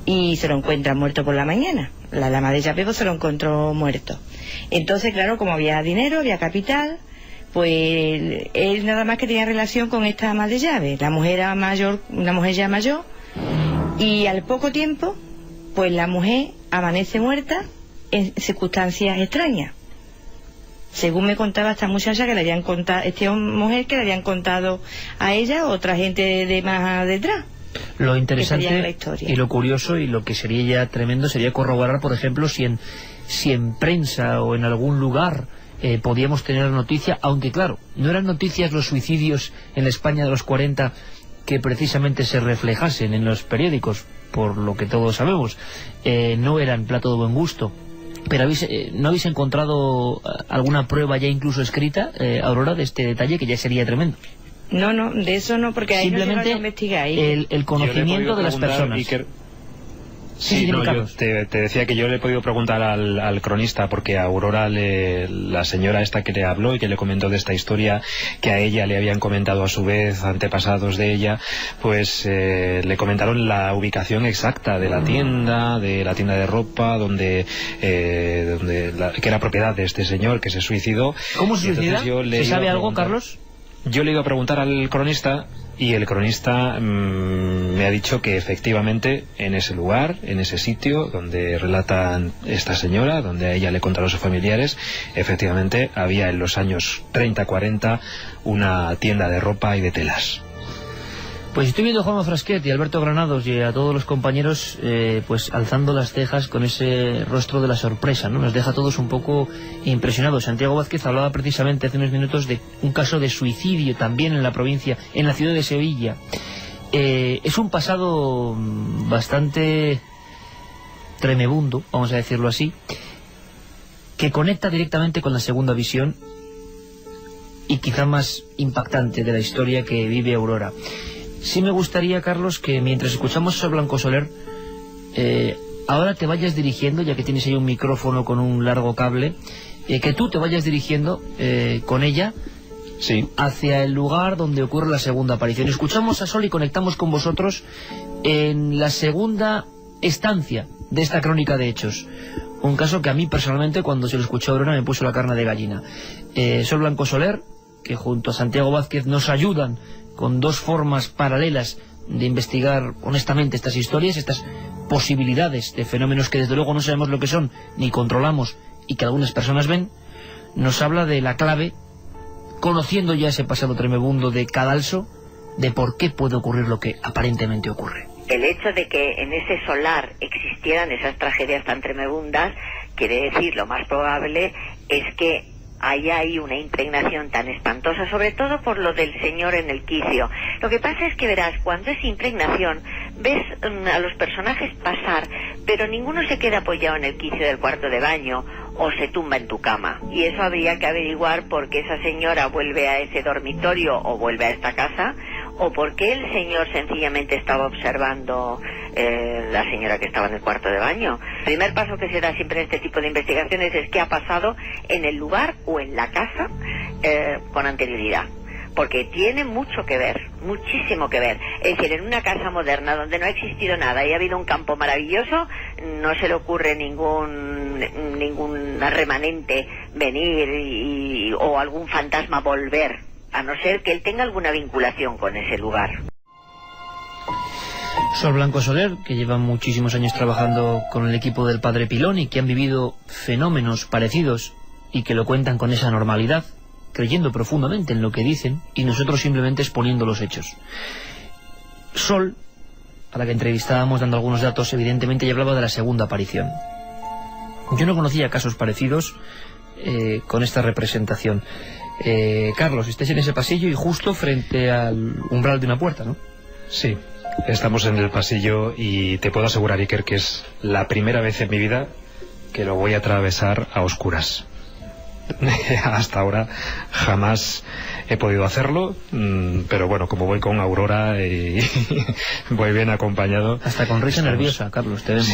y se lo encuentra muerto por la mañana. La ama de llaves pues, se lo encontró muerto. Entonces, claro, como había dinero, había capital, pues él nada más que tenía relación con esta ama de llaves. La mujer era mayor, una mujer ya mayor, y al poco tiempo, pues la mujer amanece muerta en circunstancias extrañas. Según me contaba esta muchacha que le habían contado, mujer que le habían contado a ella, otra gente de más detrás. Lo interesante y lo curioso y lo que sería ya tremendo sería corroborar, por ejemplo, si en prensa o en algún lugar podíamos tener noticia, aunque claro, no eran noticias los suicidios en la España de los 40 que precisamente se reflejasen en los periódicos, por lo que todos sabemos, no eran plato de buen gusto. Pero ¿no habéis encontrado alguna prueba ya incluso escrita, Aurora, de este detalle que ya sería tremendo? No, de eso no, porque ahí simplemente no se investigar. El conocimiento de las personas. Iker, sí, no, yo te decía que yo le he podido preguntar al cronista, porque a Aurora, la señora esta que le habló y que le comentó de esta historia, que a ella le habían comentado a su vez antepasados de ella, pues le comentaron la ubicación exacta de la tienda de ropa, donde que era propiedad de este señor que se suicidó. ¿Cómo se suicida? ¿Se sabe algo, Carlos? Yo le iba a preguntar al cronista, y el cronista me ha dicho que efectivamente en ese lugar, en ese sitio donde relatan esta señora, donde a ella le contaron sus familiares, efectivamente había en los años 30-40 una tienda de ropa y de telas. Pues estoy viendo a Juanma Frasquet y a Alberto Granados y a todos los compañeros pues alzando las cejas con ese rostro de la sorpresa, ¿no? Nos deja a todos un poco impresionados. Santiago Vázquez hablaba precisamente hace unos minutos de un caso de suicidio también en la provincia, en la ciudad de Sevilla. Es un pasado bastante tremebundo, vamos a decirlo así, que conecta directamente con la segunda visión y quizá más impactante de la historia que vive Aurora. Sí me gustaría, Carlos, que mientras escuchamos a Blanco Soler, ahora te vayas dirigiendo, ya que tienes ahí un micrófono con un largo cable, que tú te vayas dirigiendo con ella hacia el lugar donde ocurre la segunda aparición. Escuchamos a Sol y conectamos con vosotros en la segunda estancia de esta crónica de hechos. Un caso que a mí personalmente, cuando se lo escuché a Aurora, me puso la carne de gallina. Soy Blanco Soler, que junto a Santiago Vázquez nos ayudan con dos formas paralelas de investigar honestamente estas historias, estas posibilidades de fenómenos que desde luego no sabemos lo que son, ni controlamos, y que algunas personas ven. Nos habla de la clave, conociendo ya ese pasado tremebundo de Cadalso, de por qué puede ocurrir lo que aparentemente ocurre. El hecho de que en ese solar existieran esas tragedias tan tremebundas quiere decir, lo más probable es que haya ahí una impregnación tan espantosa, sobre todo por lo del señor en el quicio. Lo que pasa es que verás, cuando es impregnación, ves a los personajes pasar, pero ninguno se queda apoyado en el quicio del cuarto de baño o se tumba en tu cama. Y eso habría que averiguar por qué esa señora vuelve a ese dormitorio o vuelve a esta casa, o por qué el señor sencillamente estaba observando la señora que estaba en el cuarto de baño. El primer paso que se da siempre en este tipo de investigaciones es qué ha pasado en el lugar o en la casa con anterioridad, porque tiene mucho que ver, muchísimo que ver. Es decir, en una casa moderna donde no ha existido nada y ha habido un campo maravilloso, no se le ocurre ningún remanente venir o algún fantasma volver, a no ser que él tenga alguna vinculación con ese lugar. Sol Blanco Soler, que lleva muchísimos años trabajando con el equipo del padre Pilón y que han vivido fenómenos parecidos y que lo cuentan con esa normalidad, creyendo profundamente en lo que dicen y nosotros simplemente exponiendo los hechos. Sol, a la que entrevistábamos dando algunos datos, evidentemente ya hablaba de la segunda aparición. Yo no conocía casos parecidos con esta representación. Carlos, estáis en ese pasillo y justo frente al umbral de una puerta, ¿no? Sí, estamos en el pasillo y te puedo asegurar, Iker, que es la primera vez en mi vida que lo voy a atravesar a oscuras. Hasta ahora jamás he podido hacerlo, pero bueno, como voy con Aurora y voy bien acompañado. Hasta con risa nerviosa, Carlos, te vemos.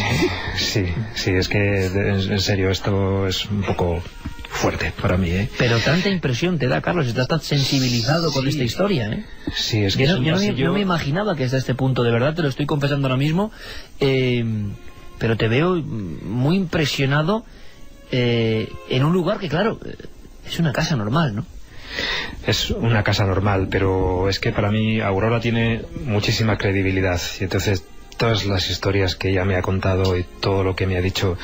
Sí, es que en serio esto es un poco fuerte para mí, ¿eh? Pero tanta impresión te da, Carlos, estás tan sensibilizado con esta historia, ¿eh? Sí, es que yo no me imaginaba que hasta este punto, de verdad, te lo estoy confesando ahora mismo, pero te veo muy impresionado en un lugar que, claro, es una casa normal, ¿no? Es una casa normal, pero es que para mí Aurora tiene muchísima credibilidad y entonces todas las historias que ella me ha contado y todo lo que me ha dicho,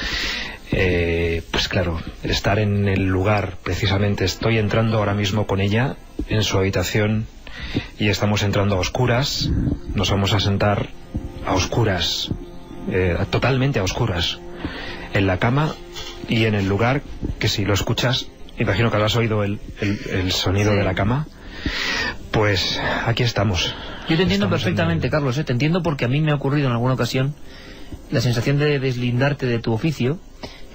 pues claro, estar en el lugar, precisamente estoy entrando ahora mismo con ella en su habitación y estamos entrando a oscuras, nos vamos a sentar a oscuras, totalmente a oscuras, en la cama y en el lugar que, si lo escuchas, imagino que habrás oído el sonido de la cama, pues aquí estamos. Yo te entiendo perfectamente, Carlos, te entiendo, porque a mí me ha ocurrido en alguna ocasión la sensación de deslindarte de tu oficio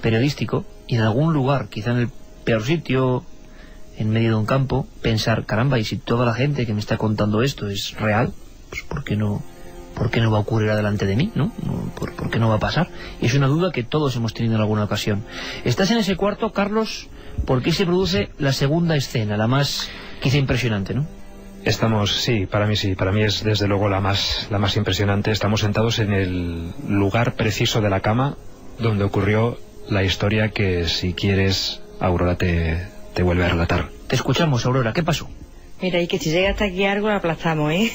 periodístico y en algún lugar, quizá en el peor sitio, en medio de un campo, pensar, caramba, y si toda la gente que me está contando esto es real, pues ¿por qué no va a ocurrir delante de mí, ¿no? ¿Por qué no va a pasar? Y es una duda que todos hemos tenido en alguna ocasión. Estás en ese cuarto, Carlos, porque se produce la segunda escena, la más quizá impresionante, ¿no? Sí, para mí es desde luego la más impresionante. Estamos sentados en el lugar preciso de la cama donde ocurrió la historia que, si quieres, Aurora te vuelve a relatar. Te escuchamos, Aurora, ¿qué pasó? Mira, y que si llega hasta aquí algo lo aplastamos, ¿eh?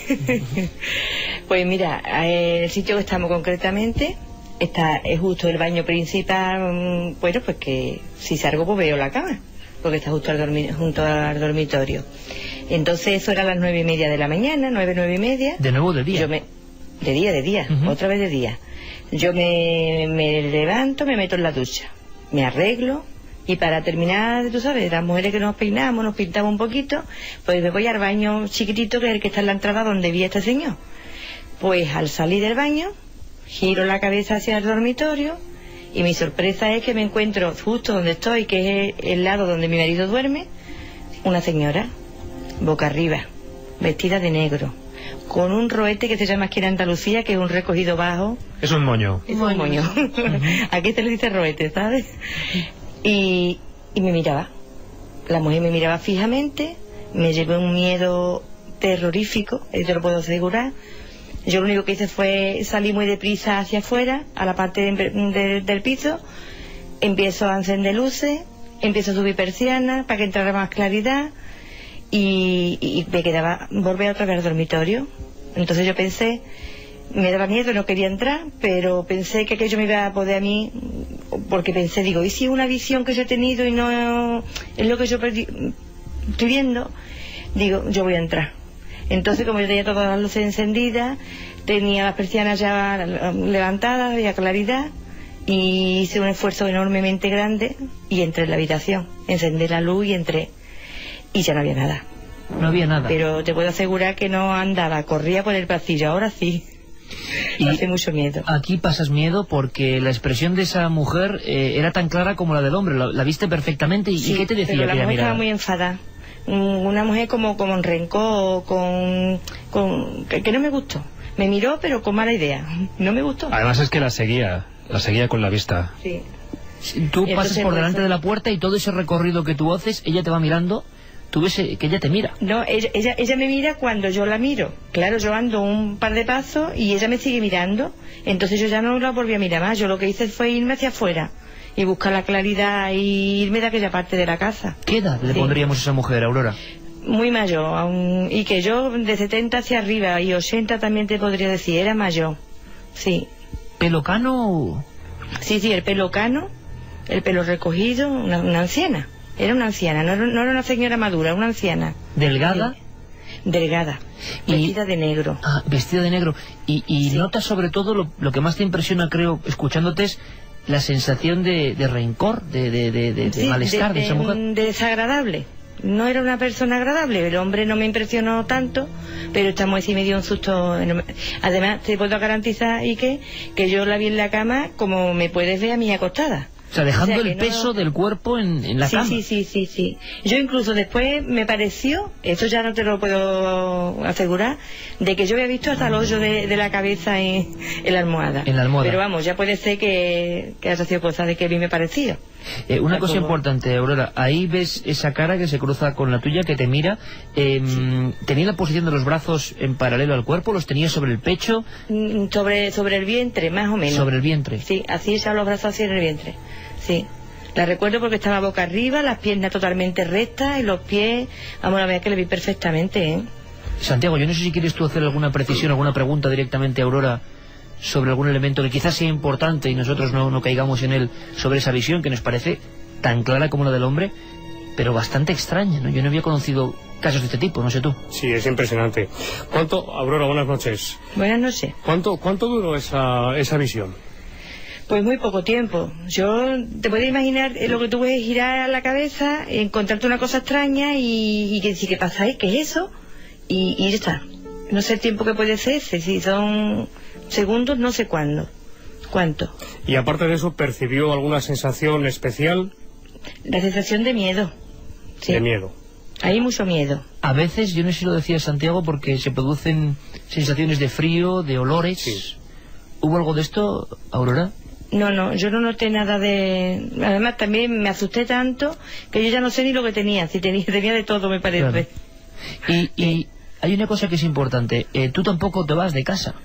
Pues mira, el sitio que estamos concretamente es justo el baño principal. Bueno, pues que si salgo pues veo la cama, porque está justo junto al dormitorio. Entonces eso era a las 9:30 de la mañana, 9:30. ¿De nuevo de día? De día, otra vez de día. Yo me levanto, me meto en la ducha, me arreglo. Y para terminar, tú sabes, las mujeres que nos peinamos, nos pintamos un poquito, pues me voy al baño chiquitito, que es el que está en la entrada donde vi a este señor. Pues al salir del baño, giro la cabeza hacia el dormitorio y mi sorpresa es que me encuentro justo donde estoy, que es el lado donde mi marido duerme, una señora, boca arriba, vestida de negro, con un roete que se llama aquí en Andalucía, que es un recogido bajo. Es un moño. Es un moño. Aquí se le dice roete, ¿sabes? Y me miraba. La mujer me miraba fijamente, me llevó un miedo terrorífico, te lo puedo asegurar. Yo lo único que hice fue salir muy deprisa hacia afuera, a la parte del piso, empiezo a encender luces, empiezo a subir persianas para que entrara más claridad y me quedaba, volver otra vez al dormitorio. Entonces yo pensé, me daba miedo, no quería entrar, pero pensé que aquello me iba a poder a mí, porque pensé, digo, ¿y si es una visión que yo he tenido y no es lo que yo estoy viendo? Digo, yo voy a entrar. Entonces, como yo tenía todas las luces encendidas, tenía las persianas ya levantadas, había claridad, y hice un esfuerzo enormemente grande y entré en la habitación, encendí la luz y entré, y ya no había nada. No había nada. Pero te puedo asegurar que no andaba, corría por el pasillo, ahora sí. Y hace mucho miedo. Aquí pasas miedo porque la expresión de esa mujer era tan clara como la del hombre, la viste perfectamente. ¿Y qué te decía? Pero la que mujer mirada? estaba muy enfadada. Una mujer como en rencor, que no me gustó. Me miró pero con mala idea, no me gustó. Además es que la seguía con la vista. Sí. Tú Entonces, pasas por delante de la puerta y todo ese recorrido que tú haces, ella te va mirando, tú ves que ella te mira. No, ella me mira cuando yo la miro. Claro, yo ando un par de pasos y ella me sigue mirando. Entonces yo ya no la volví a mirar más. Yo lo que hice fue irme hacia afuera y buscar la claridad y irme de aquella parte de la casa. ¿Qué edad le pondríamos a esa mujer, Aurora? Muy mayor, y que yo de 70 hacia arriba y 80 también te podría decir, era mayor. Sí. ¿Pelo cano? Sí, el pelo cano, el pelo recogido, una anciana. Era una anciana, no era una señora madura, una anciana. ¿Delgada? Sí. Delgada, vestida de negro. Ah, vestida de negro. Y notas sobre todo lo que más te impresiona, creo, escuchándote, es la sensación de rencor, de malestar de esa mujer. De desagradable. No era una persona agradable, el hombre no me impresionó tanto, pero esta mujer sí me dio un susto enorme. Además, te puedo garantizar, Ike, que yo la vi en la cama como me puedes ver a mí acostada. O sea, dejando O sea, el peso del cuerpo en la cama. Sí. Yo incluso después me pareció, eso ya no te lo puedo asegurar, de que yo había visto hasta el hoyo de la cabeza en la almohada. En la almohada. Pero vamos, ya puede ser que haya sido cosa de que a mí me parecía. Una cosa importante, Aurora, ahí ves esa cara que se cruza con la tuya, que te mira. ¿Tenía la posición de los brazos en paralelo al cuerpo? ¿Los tenía sobre el pecho? Sobre el vientre, más o menos. ¿Sobre el vientre? Sí, así echaba los brazos hacia el vientre. Sí. La recuerdo porque estaba boca arriba, las piernas totalmente rectas y los pies, vamos a ver que le vi perfectamente, ¿eh? Santiago, yo no sé si quieres tú hacer alguna precisión, alguna pregunta directamente a Aurora sobre algún elemento que quizás sea importante y nosotros no caigamos en él, sobre esa visión que nos parece tan clara como la del hombre, pero bastante extraña, ¿no? Yo no había conocido casos de este tipo, no sé tú. Sí, es impresionante. Aurora, buenas noches. Buenas noches. ¿Cuánto duró esa visión? Pues muy poco tiempo. Yo te puedes imaginar lo que tú ves, girar la cabeza, encontrarte una cosa extraña y que decir, ¿qué pasa ahí? ¿Qué es eso? Y ya está. No sé el tiempo que puede ser, si son segundos, no sé cuánto. Y aparte de eso, ¿percibió alguna sensación especial? La sensación de miedo. Sí. De miedo. Hay mucho miedo. A veces, yo no sé si lo decía Santiago, porque se producen sensaciones de frío, de olores. Sí. ¿Hubo algo de esto, Aurora? No, yo no noté nada de... Además también me asusté tanto que yo ya no sé ni lo que tenía, si tenía de todo, me parece. Claro. Y hay una cosa que es importante, tú tampoco te vas de casa.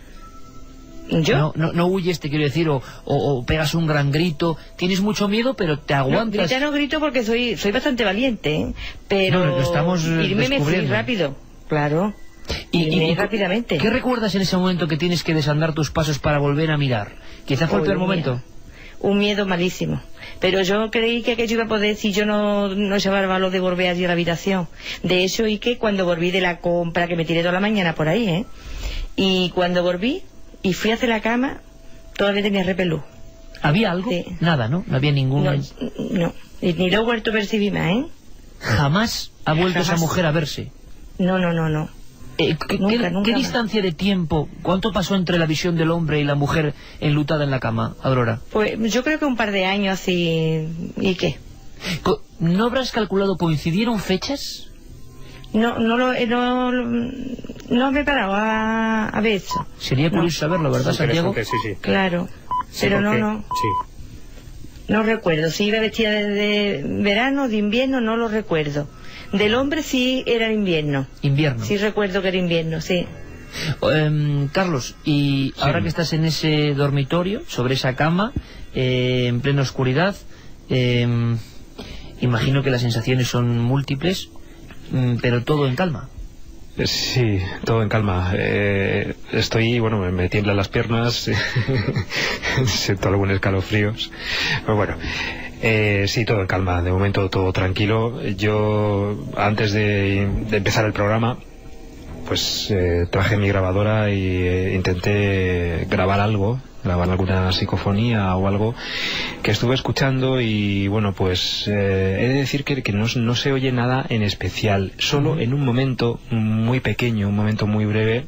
¿Yo? No huyes, te quiero decir, o pegas un gran grito, tienes mucho miedo, pero te aguantas. No grito porque soy bastante valiente, ¿eh? Pero lo estamos irme me fui rápido, claro. Y rápidamente. ¿Qué recuerdas en ese momento que tienes que desandar tus pasos para volver a mirar? Quizá fue el peor momento. Un miedo malísimo. Pero yo creí que aquello iba a poder si yo no llevaba el valor de volver allí a la habitación. De hecho, y que cuando volví de la compra, que me tiré toda la mañana por ahí, ¿eh? Y cuando volví y fui hacia la cama, todavía tenía repelús. ¿Había algo? Sí. Nada, ¿no? No había ningún... No. Y ni lo he vuelto a percibir más, ¿eh? ¿Jamás ha vuelto esa mujer a verse? No. ¿Qué distancia de tiempo, cuánto pasó entre la visión del hombre y la mujer enlutada en la cama, Aurora? Pues yo creo que un par de años así. ¿Y qué? ¿No habrás calculado, coincidieron fechas? No me he parado a ver eso. Sería curioso saberlo, ¿verdad, Santiago? Sí. Claro, sí, pero no. Sí. No recuerdo. Si iba vestida de verano, de invierno, no lo recuerdo. Del hombre sí era invierno. Invierno. Sí recuerdo que era invierno, sí. Carlos, y ahora que estás en ese dormitorio, sobre esa cama, en plena oscuridad, imagino que las sensaciones son múltiples, pero todo en calma. Sí, todo en calma. Me tiemblan las piernas, siento algunos escalofríos. Pero bueno, sí, todo en calma. De momento todo tranquilo. Yo, antes de empezar el programa, pues traje mi grabadora y intenté grabar alguna psicofonía o algo que estuve escuchando, y bueno, pues he de decir que no se oye nada en especial, solo en un momento muy pequeño, un momento muy breve,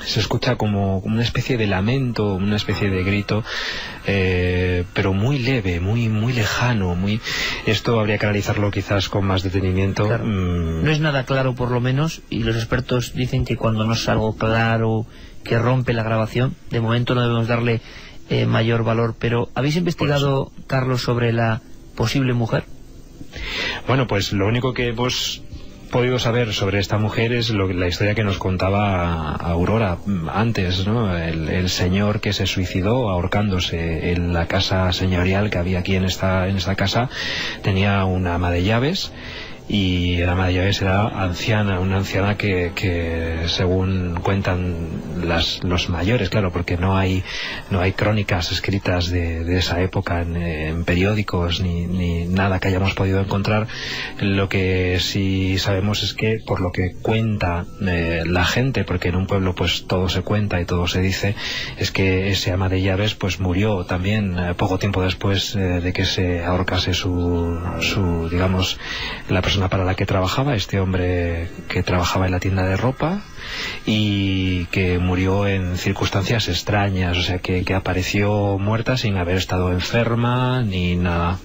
se escucha como una especie de lamento, una especie de grito, pero muy leve, muy lejano, esto habría que analizarlo quizás con más detenimiento. Claro. No es nada claro, por lo menos, y los expertos dicen que cuando no es algo claro, que rompe la grabación, de momento no debemos darle mayor valor. Pero ¿habéis investigado, Carlos, sobre la posible mujer? Bueno, pues lo único que hemos podido saber sobre esta mujer es la historia que nos contaba Aurora antes, ¿no? El señor que se suicidó ahorcándose en la casa señorial que había aquí en esta casa, tenía una ama de llaves, y el ama de llaves era una anciana que según cuentan los mayores, claro, porque no hay crónicas escritas de esa época en periódicos ni nada que hayamos podido encontrar. Lo que sí sabemos es que, por lo que cuenta la gente, porque en un pueblo pues todo se cuenta y todo se dice, es que ese ama de llaves pues murió también poco tiempo después de que se ahorcase su digamos, la persona para la que trabajaba, este hombre que trabajaba en la tienda de ropa, y que murió en circunstancias extrañas, o sea que apareció muerta sin haber estado enferma ni nada.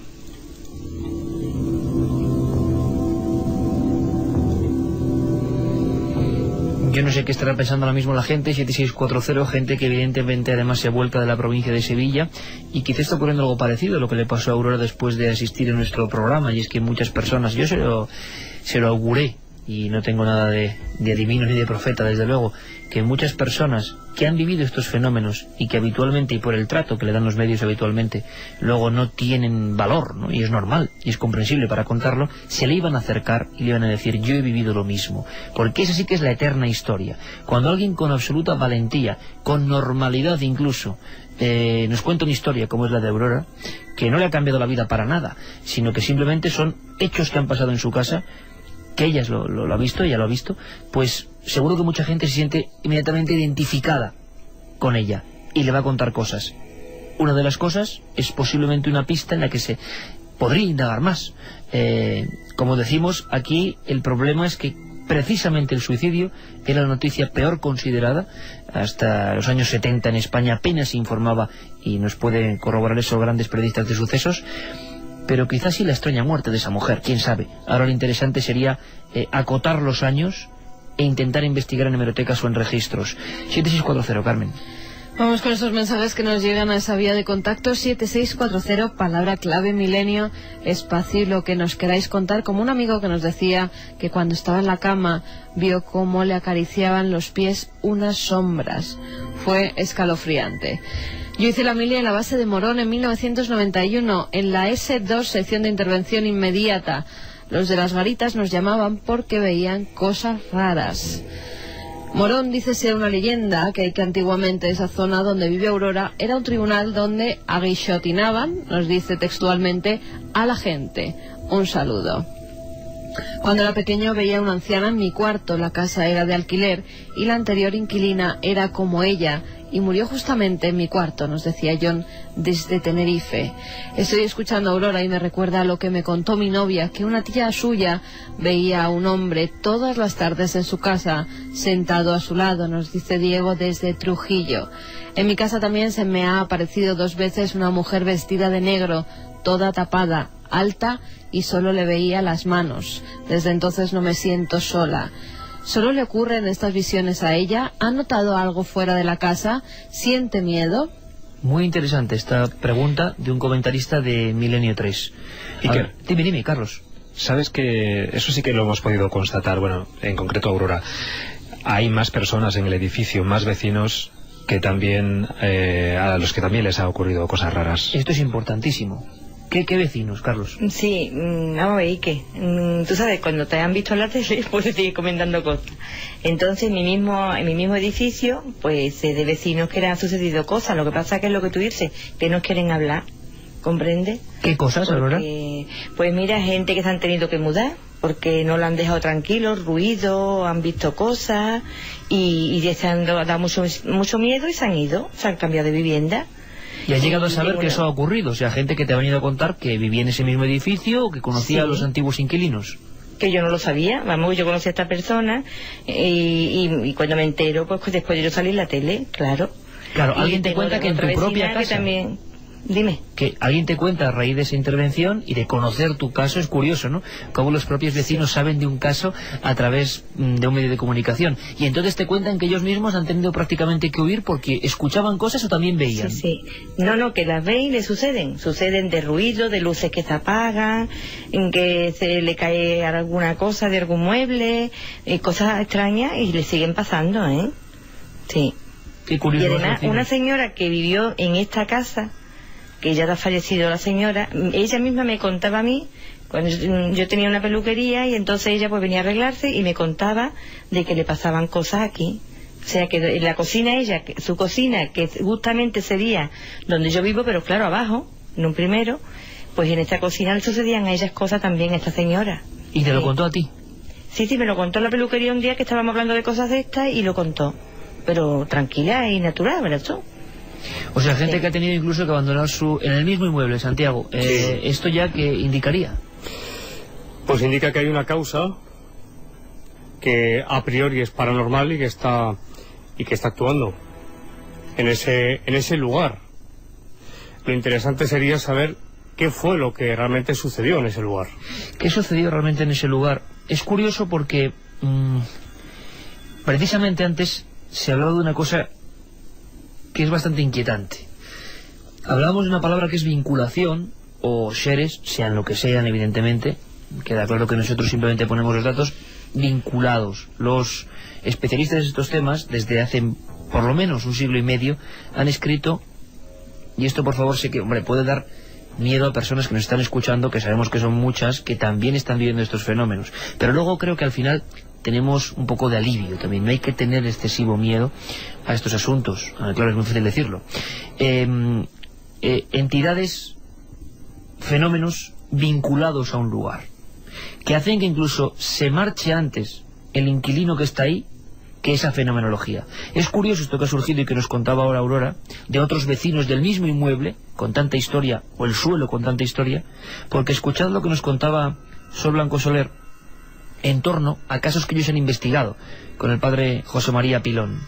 Yo no sé qué estará pensando ahora mismo la gente, 7640, gente que evidentemente además se ha vuelto de la provincia de Sevilla, y quizá está ocurriendo algo parecido a lo que le pasó a Aurora después de asistir a nuestro programa, y es que muchas personas, yo se lo auguré, y no tengo nada de adivino ni de profeta, desde luego, que muchas personas que han vivido estos fenómenos y que habitualmente, y por el trato que le dan los medios habitualmente, luego no tienen valor, ¿no? Y es normal y es comprensible para contarlo, se le iban a acercar y le iban a decir: yo he vivido lo mismo, porque esa sí que es la eterna historia. Cuando alguien con absoluta valentía, con normalidad incluso, nos cuenta una historia como es la de Aurora, que no le ha cambiado la vida para nada, sino que simplemente son hechos que han pasado en su casa, que ella lo ha visto, ella lo ha visto, pues seguro que mucha gente se siente inmediatamente identificada con ella y le va a contar cosas. Una de las cosas es posiblemente una pista en la que se podría indagar más. Como decimos, aquí el problema es que precisamente el suicidio era la noticia peor considerada. Hasta los años 70 en España apenas se informaba, y nos pueden corroborar eso grandes periodistas de sucesos. Pero quizás sí la extraña muerte de esa mujer, quién sabe. Ahora lo interesante sería acotar los años e intentar investigar en hemerotecas o en registros. 7640, Carmen. Vamos con estos mensajes que nos llegan a esa vía de contacto: 7640, palabra clave milenio, espacio y lo que nos queráis contar, como un amigo que nos decía que cuando estaba en la cama vio cómo le acariciaban los pies unas sombras. Fue escalofriante. Yo hice la milia en la base de Morón en 1991, en la S2, sección de intervención inmediata. Los de las garitas nos llamaban porque veían cosas raras. Morón dice ser una leyenda, que antiguamente esa zona donde vive Aurora era un tribunal donde aguichotinaban, nos dice textualmente, a la gente. Un saludo. Cuando era pequeño veía a una anciana en mi cuarto. La casa era de alquiler y la anterior inquilina era como ella, y murió justamente en mi cuarto, nos decía John desde Tenerife. Estoy escuchando a Aurora y me recuerda a lo que me contó mi novia, que una tía suya veía a un hombre todas las tardes en su casa, sentado a su lado, nos dice Diego desde Trujillo. En mi casa también se me ha aparecido 2 veces una mujer vestida de negro, toda tapada, alta, y solo le veía las manos. Desde entonces no me siento sola. ¿Solo le ocurren estas visiones a ella? ¿Ha notado algo fuera de la casa? ¿Siente miedo? Muy interesante esta pregunta de un comentarista de Milenio 3. Iker, Dime, Carlos. Sabes que eso sí que lo hemos podido constatar, bueno, en concreto Aurora. Hay más personas en el edificio, más vecinos que también a los que también les ha ocurrido cosas raras. Esto es importantísimo. ¿Qué vecinos, Carlos? Sí, vamos a ver, Ike. Tú sabes, cuando te han visto en la tele, pues te siguen comentando cosas. Entonces, en mi mismo edificio, pues de vecinos que le han sucedido cosas. Lo que pasa que es lo que tú dices, que no quieren hablar, ¿comprende? ¿Qué cosas, Aurora? Pues mira, gente que se han tenido que mudar, porque no lo han dejado tranquilo, ruido, han visto cosas y les han dado mucho miedo y se han cambiado de vivienda. Y has llegado a saber que eso ha ocurrido, o sea, gente que te ha venido a contar que vivía en ese mismo edificio o que conocía a los antiguos inquilinos. Que yo no lo sabía, vamos, yo conocí a esta persona y cuando me entero, pues después de yo salir en la tele, claro. Claro, alguien te cuenta que en tu propia casa... También... Dime. Que alguien te cuenta a raíz de esa intervención y de conocer tu caso, es curioso, ¿no? Cómo los propios vecinos saben de un caso a través de un medio de comunicación. Y entonces te cuentan que ellos mismos han tenido prácticamente que huir porque escuchaban cosas o también veían. Sí. No, que las ven y le suceden. Suceden de ruido, de luces que se apagan, en que se le cae alguna cosa de algún mueble, cosas extrañas y le siguen pasando, ¿eh? Sí. Qué curioso. Y además, una señora que vivió en esta casa, que ya ha fallecido la señora, ella misma me contaba a mí, cuando yo tenía una peluquería y entonces ella pues venía a arreglarse y me contaba de que le pasaban cosas aquí. O sea que en la cocina ella, su cocina, que justamente sería donde yo vivo, pero claro, abajo, en un primero, pues en esta cocina le sucedían a ellas cosas también a esta señora. ¿Y te lo contó a ti? Sí, me lo contó en la peluquería un día que estábamos hablando de cosas de estas y lo contó. Pero tranquila y natural, ¿verdad? O sea, gente que ha tenido incluso que abandonar en el mismo inmueble, Santiago. ¿Esto ya qué indicaría? Pues indica que hay una causa que a priori es paranormal y que está actuando en ese lugar. Lo interesante sería saber qué fue lo que realmente sucedió en ese lugar. ¿Qué sucedió realmente en ese lugar? Es curioso porque precisamente antes se hablaba de una cosa que es bastante inquietante. Hablábamos de una palabra que es vinculación, o seres, sean lo que sean, evidentemente, queda claro que nosotros simplemente ponemos los datos, vinculados. Los especialistas de estos temas, desde hace por lo menos un siglo y medio, han escrito, y esto por favor sé que, hombre, puede dar miedo a personas que nos están escuchando, que sabemos que son muchas, que también están viviendo estos fenómenos, pero luego creo que al final tenemos un poco de alivio también. No hay que tener excesivo miedo a estos asuntos. Claro, es muy fácil decirlo. Entidades, fenómenos vinculados a un lugar, que hacen que incluso se marche antes el inquilino que está ahí que esa fenomenología. Es curioso esto que ha surgido y que nos contaba ahora Aurora, de otros vecinos del mismo inmueble, con tanta historia, o el suelo con tanta historia, porque escuchad lo que nos contaba Sol Blanco Soler en torno a casos que ellos han investigado con el padre José María Pilón.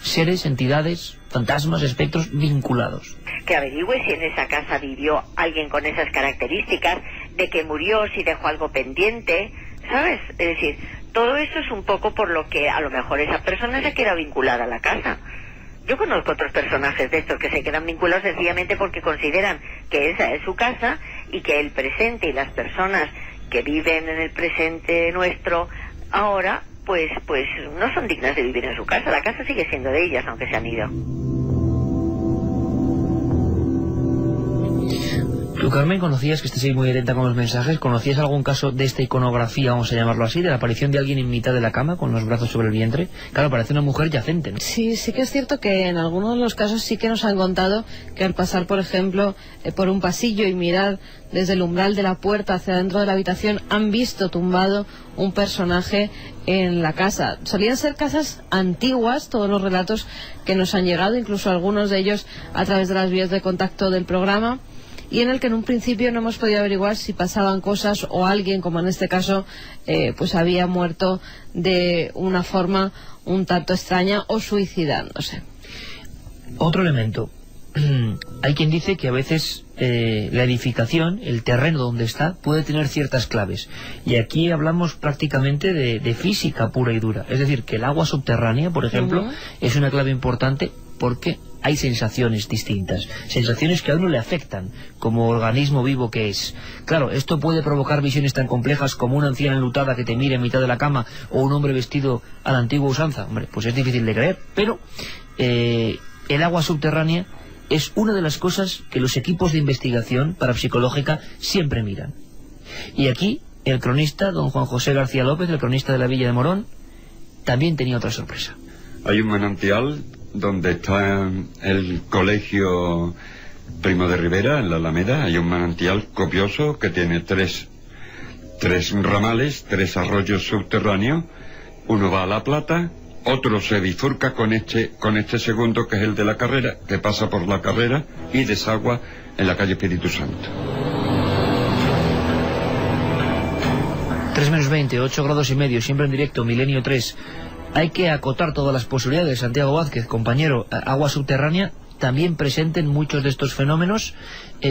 Seres, entidades, fantasmas, espectros vinculados. Que averigüe si en esa casa vivió alguien con esas características, de que murió, si dejó algo pendiente, ¿sabes? Es decir, todo eso es un poco por lo que a lo mejor esa persona se queda vinculada a la casa. Yo conozco otros personajes de estos que se quedan vinculados sencillamente porque consideran que esa es su casa y que el presente y las personas que viven en el presente nuestro ahora, pues no son dignas de vivir en su casa. La casa sigue siendo de ellas, aunque se han ido. ¿Tú, Carmen, conocías, que estés ahí muy atenta con los mensajes, conocías algún caso de esta iconografía, vamos a llamarlo así, de la aparición de alguien en mitad de la cama con los brazos sobre el vientre? Claro, parece una mujer yacente, ¿no? Sí que es cierto que en algunos de los casos sí que nos han contado que al pasar, por ejemplo, por un pasillo y mirar desde el umbral de la puerta hacia dentro de la habitación, han visto tumbado un personaje en la casa. Solían ser casas antiguas, todos los relatos que nos han llegado, incluso algunos de ellos a través de las vías de contacto del programa, y en el que en un principio no hemos podido averiguar si pasaban cosas o alguien, como en este caso, pues había muerto de una forma un tanto extraña o suicidándose. Otro elemento. Hay quien dice que a veces la edificación, el terreno donde está, puede tener ciertas claves. Y aquí hablamos prácticamente de física pura y dura. Es decir, que el agua subterránea, por ejemplo, es una clave importante porque hay sensaciones distintas, sensaciones que a uno le afectan como organismo vivo que es. Claro, esto puede provocar visiones tan complejas como una anciana enlutada que te mira en mitad de la cama o un hombre vestido a la antigua usanza. Hombre, pues es difícil de creer, pero el agua subterránea es una de las cosas que los equipos de investigación parapsicológica siempre miran. Y aquí el cronista, don Juan José García López, el cronista de la Villa de Morón, también tenía otra sorpresa. Hay un manantial donde está el colegio Primo de Rivera, en la Alameda. Hay un manantial copioso que tiene tres 3 ramales, 3 arroyos subterráneos. Uno va a La Plata, otro se bifurca con este segundo, que es el de la Carrera, que pasa por la Carrera y desagua en la calle Espíritu Santo. 3 menos 20, 8 grados y medio, siempre en directo, Milenio 3. Hay que acotar todas las posibilidades. Santiago Vázquez, compañero, agua subterránea, también presente en muchos de estos fenómenos.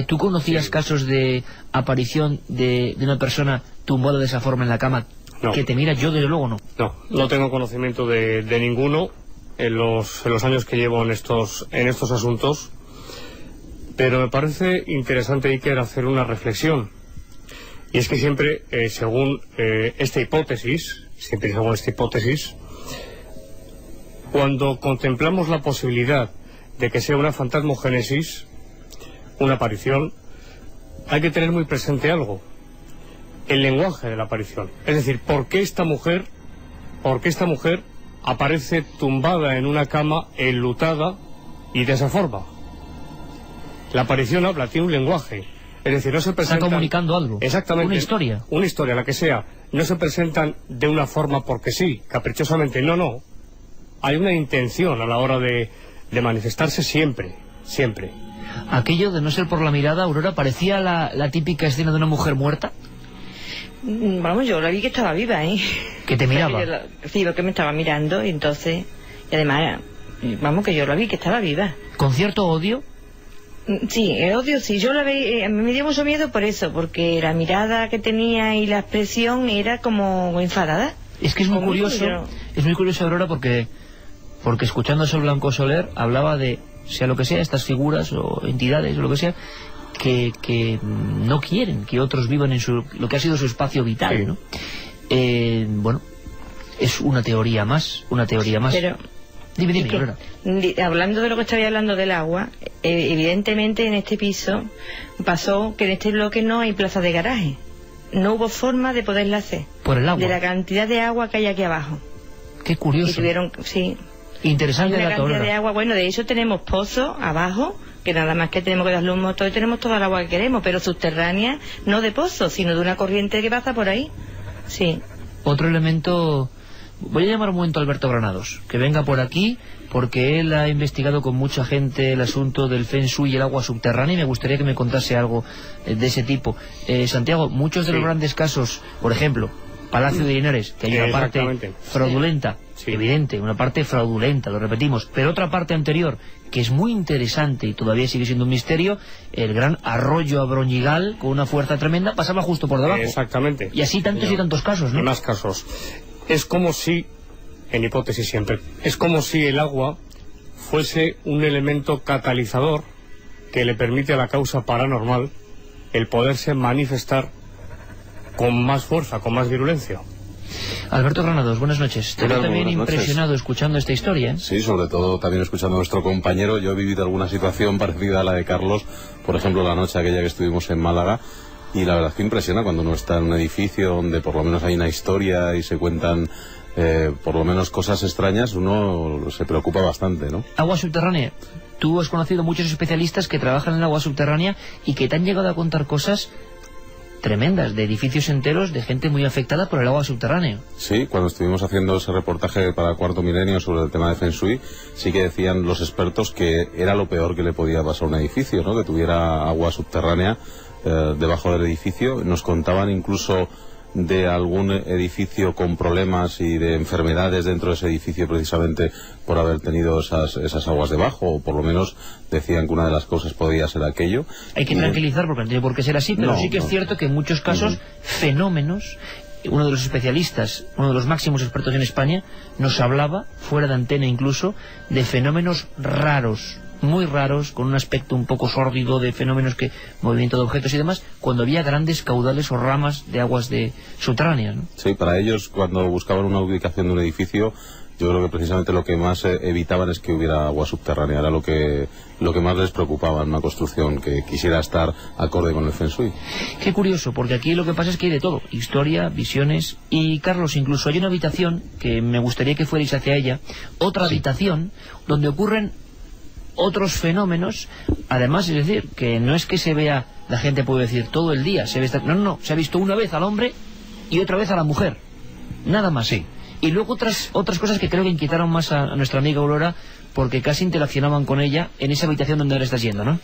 ¿Tú conocías casos de aparición de una persona tumbada de esa forma en la cama? No. Que te mira, yo desde luego no. No tengo conocimiento de ninguno en los años que llevo en estos asuntos, pero me parece interesante, Iker, hacer una reflexión. Y es que siempre, según esta hipótesis, cuando contemplamos la posibilidad de que sea una fantasmogénesis, una aparición, hay que tener muy presente algo: el lenguaje de la aparición. Es decir, ¿por qué esta mujer aparece tumbada en una cama, enlutada y de esa forma? La aparición habla, tiene un lenguaje. Es decir, no se presentan... Está comunicando algo. Exactamente. Una historia. Una historia, la que sea. No se presentan de una forma porque sí, caprichosamente. No. Hay una intención a la hora de manifestarse siempre. Aquello de no ser por la mirada, Aurora, ¿parecía la típica escena de una mujer muerta? Vamos, yo la vi que estaba viva, ¿eh? Que te miraba. Sí, lo que me estaba mirando, y entonces... Y además, vamos, que yo la vi que estaba viva. ¿Con cierto odio? Sí, el odio sí, yo la vi, a mí me dio mucho miedo por eso, porque la mirada que tenía y la expresión era como enfadada. Es que es muy curioso, Aurora, porque escuchando a Sol Blanco Soler hablaba de, sea lo que sea, estas figuras o entidades o lo que sea, que no quieren que otros vivan en lo que ha sido su espacio vital, sí. ¿No? Bueno, es una teoría más. Pero... Dime, Aurora. Hablando de lo que estaba hablando del agua, evidentemente en este piso pasó que en este bloque no hay plaza de garaje. No hubo forma de poderla hacer. ¿Por el agua? De la cantidad de agua que hay aquí abajo. Qué curioso. Y tuvieron, sí. Interesante la dato, cantidad Aurora. de agua. Bueno, de hecho tenemos pozos abajo, que nada más que tenemos que darle un motor y tenemos toda el agua que queremos, pero subterránea, no de pozos, sino de una corriente que pasa por ahí. Sí. Otro elemento... Voy a llamar un momento a Alberto Granados, que venga por aquí, porque él ha investigado con mucha gente el asunto del Feng Shui y el agua subterránea, y me gustaría que me contase algo de ese tipo. Santiago, muchos de los grandes casos, por ejemplo, Palacio de Linares, que hay una parte fraudulenta, evidente, una parte fraudulenta, lo repetimos, pero otra parte anterior, que es muy interesante y todavía sigue siendo un misterio, el gran arroyo Abroñigal, con una fuerza tremenda, pasaba justo por debajo. Exactamente. Y así tantos y tantos casos, ¿no? Y más casos. Es como si, en hipótesis siempre, es como si el agua fuese un elemento catalizador que le permite a la causa paranormal el poderse manifestar con más fuerza, con más virulencia. Alberto Granados, buenas noches. Te veo también impresionado escuchando esta historia, ¿eh? Sí, sobre todo también escuchando a nuestro compañero. Yo he vivido alguna situación parecida a la de Carlos, por ejemplo la noche aquella que estuvimos en Málaga. Y la verdad es que impresiona cuando uno está en un edificio donde por lo menos hay una historia y se cuentan por lo menos cosas extrañas, uno se preocupa bastante, ¿no? Agua subterránea. Tú has conocido muchos especialistas que trabajan en el agua subterránea y que te han llegado a contar cosas tremendas, de edificios enteros, de gente muy afectada por el agua subterránea. Sí, cuando estuvimos haciendo ese reportaje para Cuarto Milenio sobre el tema de Feng Shui, sí que decían los expertos que era lo peor que le podía pasar a un edificio, ¿no? Que tuviera agua subterránea debajo del edificio. Nos contaban incluso de algún edificio con problemas y de enfermedades dentro de ese edificio precisamente por haber tenido esas aguas debajo, o por lo menos decían que una de las cosas podía ser aquello. Hay que tranquilizar porque no tiene por qué ser así, pero sí que es cierto que en muchos casos fenómenos. Uno de los especialistas, uno de los máximos expertos en España, nos hablaba, fuera de antena incluso, de fenómenos raros, muy raros, con un aspecto un poco sórdido de fenómenos movimiento de objetos y demás, cuando había grandes caudales o ramas de aguas subterráneas, ¿no? Sí, para ellos, cuando buscaban una ubicación de un edificio, yo creo que precisamente lo que más evitaban es que hubiera agua subterránea. Era lo que más les preocupaba en una construcción que quisiera estar acorde con el Feng Shui. Qué curioso, porque aquí lo que pasa es que hay de todo: historia, visiones. Y Carlos, incluso hay una habitación que me gustaría que fuerais hacia ella, otra habitación donde ocurren otros fenómenos. Además, es decir, que no es que se vea, la gente puede decir todo el día se ve no, se ha visto una vez al hombre y otra vez a la mujer. Nada más. Sí. Y luego otras cosas que creo que inquietaron más a nuestra amiga Aurora, porque casi interaccionaban con ella en esa habitación donde ahora estás yendo, ¿no?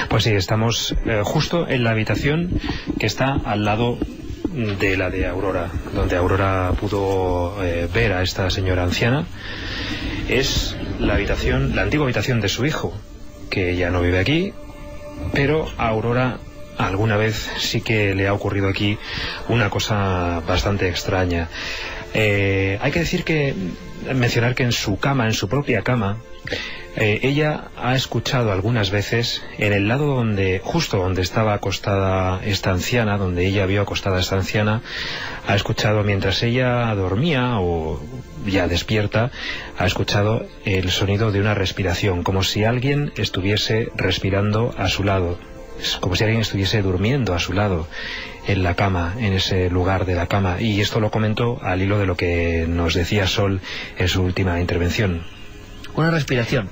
Pues sí, estamos justo en la habitación que está al lado de la de Aurora, donde Aurora pudo ver a esta señora anciana. Es la antigua habitación de su hijo, que ya no vive aquí, pero a Aurora alguna vez sí que le ha ocurrido aquí una cosa bastante extraña. Hay que mencionar que en su cama, en su propia cama, ella ha escuchado algunas veces en el lado justo donde estaba acostada esta anciana, donde ella vio acostada a esta anciana, ha escuchado mientras ella dormía o ya despierta, ha escuchado el sonido de una respiración, como si alguien estuviese respirando a su lado, como si alguien estuviese durmiendo a su lado en la cama, en ese lugar de la cama. Y esto lo comentó al hilo de lo que nos decía Sol en su última intervención. Una respiración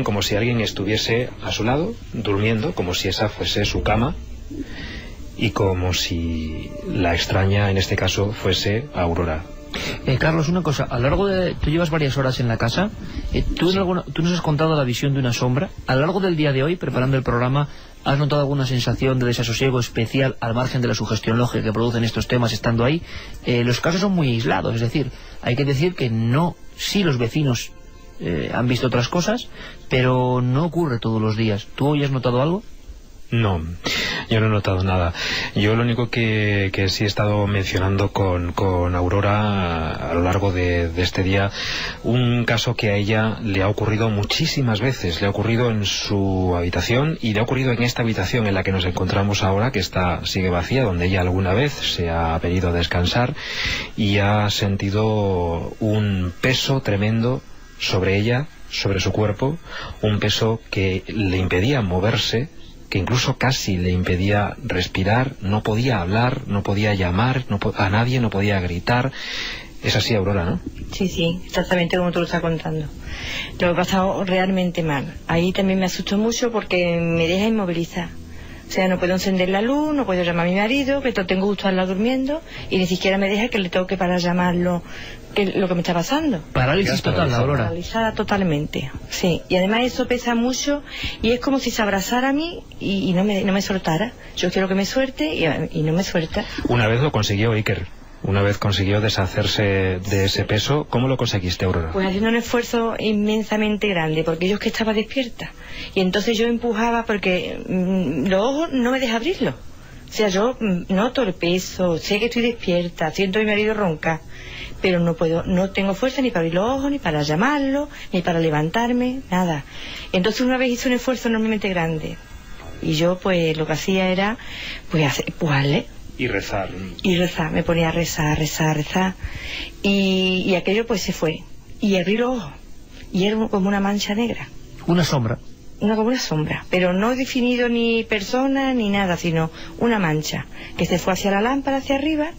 como si alguien estuviese a su lado, durmiendo, como si esa fuese su cama, y como si la extraña, en este caso, fuese Aurora. Carlos, una cosa, a lo largo de... Tú llevas varias horas en la casa, tú nos has contado la visión de una sombra. A lo largo del día de hoy, preparando el programa, ¿has notado alguna sensación de desasosiego especial al margen de la sugestión lógica que producen estos temas estando ahí? Los casos son muy aislados, es decir, hay que decir que sí los vecinos han visto otras cosas, pero no ocurre todos los días. ¿Tú hoy has notado algo? No, yo no he notado nada. Yo lo único que sí he estado mencionando con Aurora a lo largo de este día, un caso que a ella le ha ocurrido muchísimas veces. Le ha ocurrido en su habitación y le ha ocurrido en esta habitación en la que nos encontramos ahora, que sigue vacía, donde ella alguna vez se ha venido a descansar y ha sentido un peso tremendo sobre ella, sobre su cuerpo, un peso que le impedía moverse, que incluso casi le impedía respirar, no podía hablar, no podía llamar a nadie, no podía gritar. Es así, Aurora, ¿no? Sí, exactamente como tú lo estás contando. Lo he pasado realmente mal. Ahí también me asustó mucho porque me deja inmovilizar. O sea, no puedo encender la luz, no puedo llamar a mi marido, que tengo justo al lado durmiendo, y ni siquiera me deja que le toque para llamarlo, lo que me está pasando. Parálisis total, Aurora. Paralizada totalmente, sí. Y además eso pesa mucho y es como si se abrazara a mí y no me soltara. Yo quiero que me suelte y no me suelta. Una vez lo consiguió Iker. Una vez consiguió deshacerse de ese peso. ¿Cómo lo conseguiste, Aurora? Pues haciendo un esfuerzo inmensamente grande, porque yo es que estaba despierta. Y entonces yo empujaba porque los ojos no me deja abrirlos. O sea, yo noto el peso, sé que estoy despierta, siento a mi marido roncar, pero no puedo, no tengo fuerza ni para abrir los ojos, ni para llamarlo, ni para levantarme, nada. Entonces una vez hice un esfuerzo enormemente grande. Y yo pues lo que hacía era empujarle. Y rezar. Me ponía a rezar. Y aquello pues se fue. Y abrí los ojos. Y era como una mancha negra. Una sombra. Como una sombra. Pero no he definido ni persona ni nada, sino una mancha. Que se fue hacia la lámpara, hacia arriba.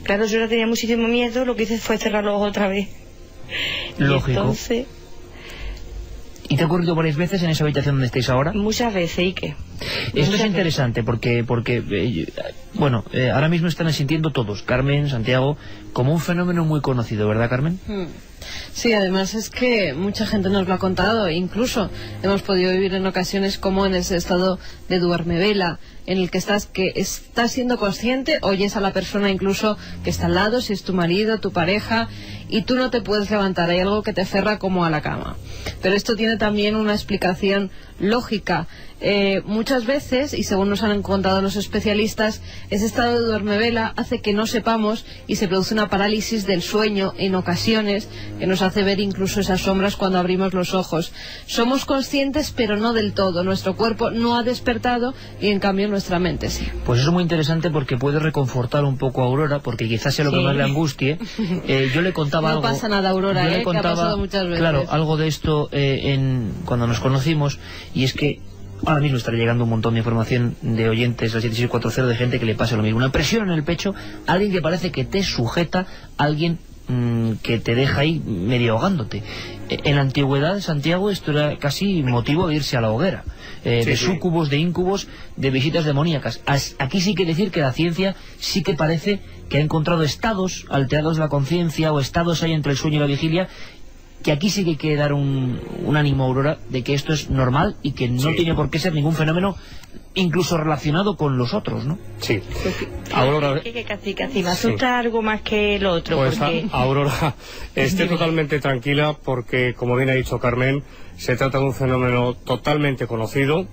Claro, yo ya tenía muchísimo miedo. Lo que hice fue cerrar los ojos otra vez. Lógico. Y entonces... ¿Y te ha ocurrido varias veces en esa habitación donde estáis ahora? Muchas veces, ¿y qué? Esto es interesante porque ahora mismo están sintiendo todos, Carmen, Santiago, como un fenómeno muy conocido, ¿verdad, Carmen? Sí, además es que mucha gente nos lo ha contado, e incluso hemos podido vivir en ocasiones como en ese estado de duermevela, en el que estás siendo consciente, oyes a la persona incluso que está al lado, si es tu marido, tu pareja, y tú no te puedes levantar, hay algo que te aferra como a la cama. Pero esto tiene también una explicación lógica. Muchas veces, y según nos han contado los especialistas, ese estado de duermevela hace que no sepamos y se produce una parálisis del sueño en ocasiones que nos hace ver incluso esas sombras cuando abrimos los ojos. Somos conscientes pero no del todo, nuestro cuerpo no ha despertado y en cambio nuestra mente sí. Pues eso es muy interesante porque puede reconfortar un poco a Aurora, porque quizás sea lo que más le angustie. Yo le contaba algo. No pasa nada, Aurora, que ha pasado muchas veces. Claro, algo de esto cuando nos conocimos, y es que ahora mismo estará llegando un montón de información de oyentes al 7640 de gente que le pasa lo mismo. Una presión en el pecho, alguien que parece que te sujeta, alguien que te deja ahí medio ahogándote. En la antigüedad de Santiago esto era casi motivo de irse a la hoguera, de súcubos, de íncubos, de visitas demoníacas. Aquí sí que decir que la ciencia sí que parece que ha encontrado estados alterados de la conciencia, o estados ahí entre el sueño y la vigilia, que aquí sí que hay que dar un ánimo, Aurora, de que esto es normal y que no tiene por qué ser ningún fenómeno incluso relacionado con los otros, ¿no? Sí. Aurora, que casi me asusta algo más que el otro. Pues porque... Aurora, esté totalmente tranquila, porque, como bien ha dicho Carmen, se trata de un fenómeno totalmente conocido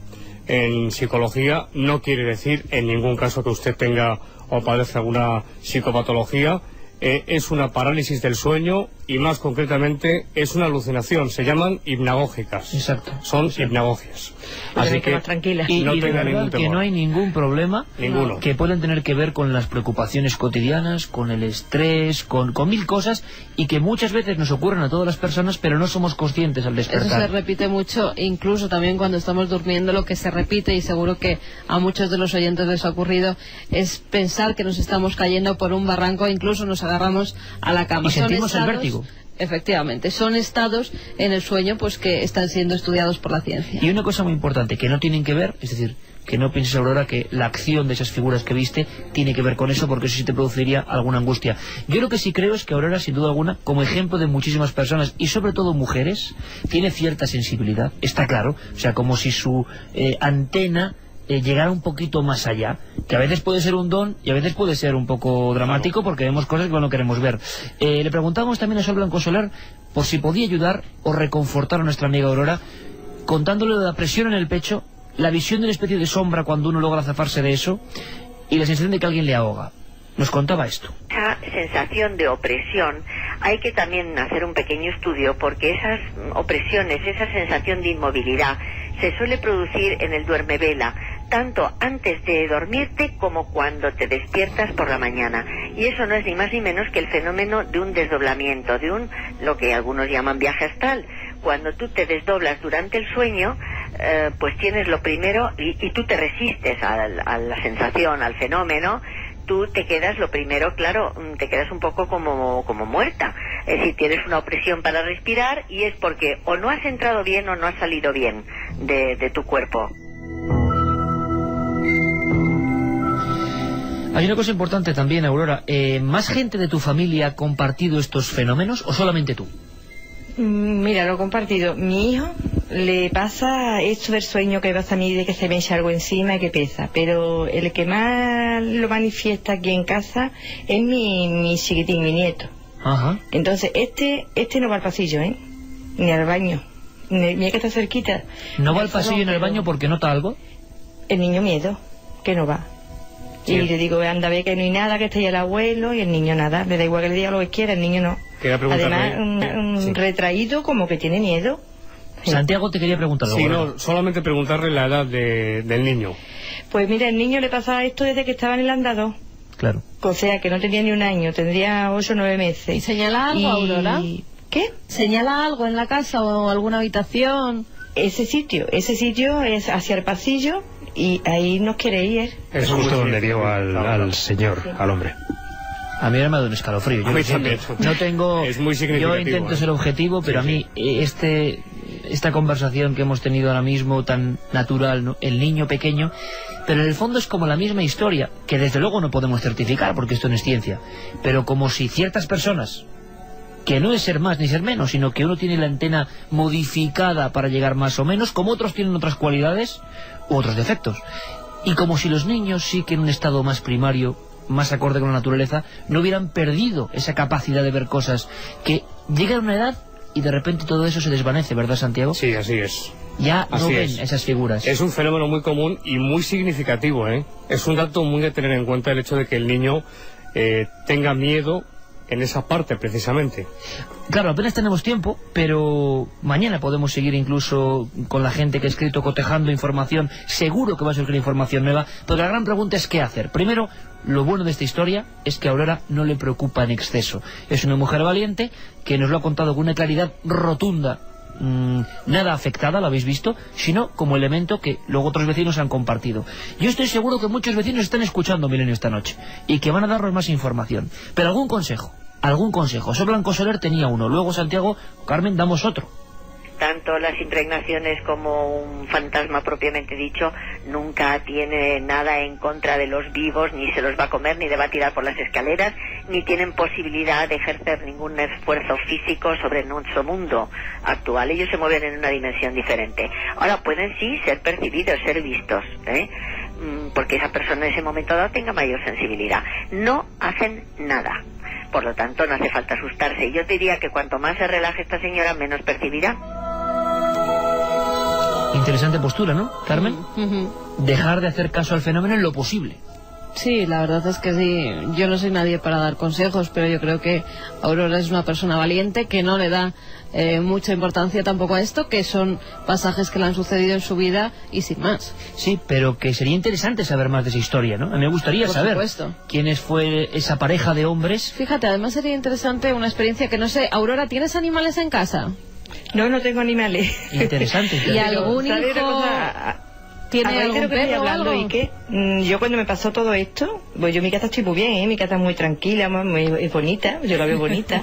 en psicología. No quiere decir en ningún caso que usted tenga o padezca alguna psicopatología. Es una parálisis del sueño, y más concretamente es una alucinación. Se llaman hipnagógicas. Exacto. Son hipnagogias. Pues Así que más tranquila. Y no de tenga verdad ningún que temor. no hay ningún problema Ninguno. que pueden tener que ver con las preocupaciones cotidianas, con el estrés, con mil cosas, y que muchas veces nos ocurren a todas las personas, pero no somos conscientes al despertar. Eso se repite mucho, incluso también cuando estamos durmiendo. Lo que se repite, y seguro que a muchos de los oyentes les ha ocurrido, es pensar que nos estamos cayendo por un barranco, incluso nos agarramos a la cama. Y sentimos el vértigo. Efectivamente, son estados en el sueño pues que están siendo estudiados por la ciencia. Y una cosa muy importante, que no tienen que ver, es decir, que no pienses, Aurora, que la acción de esas figuras que viste tiene que ver con eso, porque eso sí te produciría alguna angustia. Yo lo que sí creo es que Aurora, sin duda alguna, como ejemplo de muchísimas personas, y sobre todo mujeres, tiene cierta sensibilidad, está claro, o sea, como si su antena llegar un poquito más allá, que a veces puede ser un don y a veces puede ser un poco dramático, porque vemos cosas que no queremos ver. Le preguntamos también a Sol Blanco Soler por si podía ayudar o reconfortar a nuestra amiga Aurora, contándole de la presión en el pecho, la visión de una especie de sombra cuando uno logra zafarse de eso, y la sensación de que alguien le ahoga. Nos contaba esto. Esa sensación de opresión hay que también hacer un pequeño estudio, porque esas opresiones, esa sensación de inmovilidad se suele producir en el duermevela, tanto antes de dormirte como cuando te despiertas por la mañana. Y eso no es ni más ni menos que el fenómeno de un desdoblamiento, de lo que algunos llaman viaje astral. Cuando tú te desdoblas durante el sueño, pues tienes lo primero, y tú te resistes a la sensación, al fenómeno. Tú te quedas, lo primero, claro, te quedas un poco como muerta. Es decir, tienes una opresión para respirar, y es porque o no has entrado bien o no has salido bien de tu cuerpo. Hay una cosa importante también, Aurora. ¿Más gente de tu familia ha compartido estos fenómenos o solamente tú? Mira, lo he compartido. Mi hijo le pasa esto del sueño que pasa a mí, de que se me echa algo encima y que pesa, pero el que más lo manifiesta aquí en casa es mi chiquitín, mi nieto. Ajá. Entonces este no va al pasillo, ni al baño. Mira que está cerquita. ¿No va al pasillo en el baño porque nota algo? El niño miedo, que no va. Sí. Y le digo, anda, ve que no hay nada, que está ahí el abuelo, y el niño nada. Le da igual que le diga lo que quiera, el niño no. Además, retraído, como que tiene miedo. Santiago te quería preguntar algo. Sí, no, solamente preguntarle la edad del niño. Pues mira, el niño le pasaba esto desde que estaba en el andador. Claro. O sea, que no tenía ni un año, tendría 8 o 9 meses. ¿Y señala algo, Aurora? ¿Qué? ¿Señala algo en la casa o alguna habitación? Ese sitio es hacia el pasillo, y ahí nos quiere ir. Es justo donde dio al señor, al hombre. A mí me ha dado un escalofrío. Yo también. No tengo. Es muy significativo. Yo intento ser objetivo, pero sí, a mí esta conversación que hemos tenido ahora mismo tan natural, ¿no? El niño pequeño, pero en el fondo es como la misma historia, que desde luego no podemos certificar porque esto no es ciencia, pero como si ciertas personas, que no es ser más ni ser menos, sino que uno tiene la antena modificada para llegar más o menos, como otros tienen otras cualidades u otros defectos, y como si los niños sí que en un estado más primario, más acorde con la naturaleza, no hubieran perdido esa capacidad de ver cosas, que llegan a una edad y de repente todo eso se desvanece, ¿verdad, Santiago? Sí, así es. Ya así no ven esas figuras. Es un fenómeno muy común y muy significativo, ¿eh? Es un dato muy a tener en cuenta, el hecho de que el niño tenga miedo en esa parte, precisamente. Claro, apenas tenemos tiempo, pero mañana podemos seguir incluso con la gente que ha escrito, cotejando información. Seguro que va a surgir información nueva, pero la gran pregunta es ¿qué hacer? Primero, lo bueno de esta historia es que a Aurora no le preocupa en exceso. Es una mujer valiente que nos lo ha contado con una claridad rotunda, nada afectada, lo habéis visto, sino como elemento que luego otros vecinos han compartido. Yo estoy seguro que muchos vecinos están escuchando Milenio esta noche y que van a darnos más información. Pero algún consejo, algún consejo. José Blanco Soler tenía uno, luego Santiago, Carmen, damos otro. Tanto las impregnaciones como un fantasma propiamente dicho nunca tiene nada en contra de los vivos, ni se los va a comer, ni le va a tirar por las escaleras, ni tienen posibilidad de ejercer ningún esfuerzo físico sobre nuestro mundo actual. Ellos se mueven en una dimensión diferente. Ahora pueden sí ser percibidos, ser vistos, porque esa persona en ese momento dado tenga mayor sensibilidad. No hacen nada. Por lo tanto, no hace falta asustarse. Yo diría que cuanto más se relaje esta señora, menos percibirá. Interesante postura, ¿no, Carmen? Dejar de hacer caso al fenómeno en lo posible. Sí, la verdad es que sí. Yo no soy nadie para dar consejos, pero yo creo que Aurora es una persona valiente que no le da mucha importancia tampoco a esto, que son pasajes que le han sucedido en su vida y sin más. Sí, pero que sería interesante saber más de esa historia, ¿no? A mí me gustaría saber quiénes fue esa pareja de hombres. Fíjate, además sería interesante una experiencia que no sé. Aurora, ¿tienes animales en casa? No, no tengo animales. Interesante. ¿Y algún hijo? ¿Tiene algún perro o algo? ¿Y qué? Yo cuando me pasó todo esto, pues yo mi casa estoy muy bien, mi casa es muy tranquila, muy bonita, yo la veo bonita,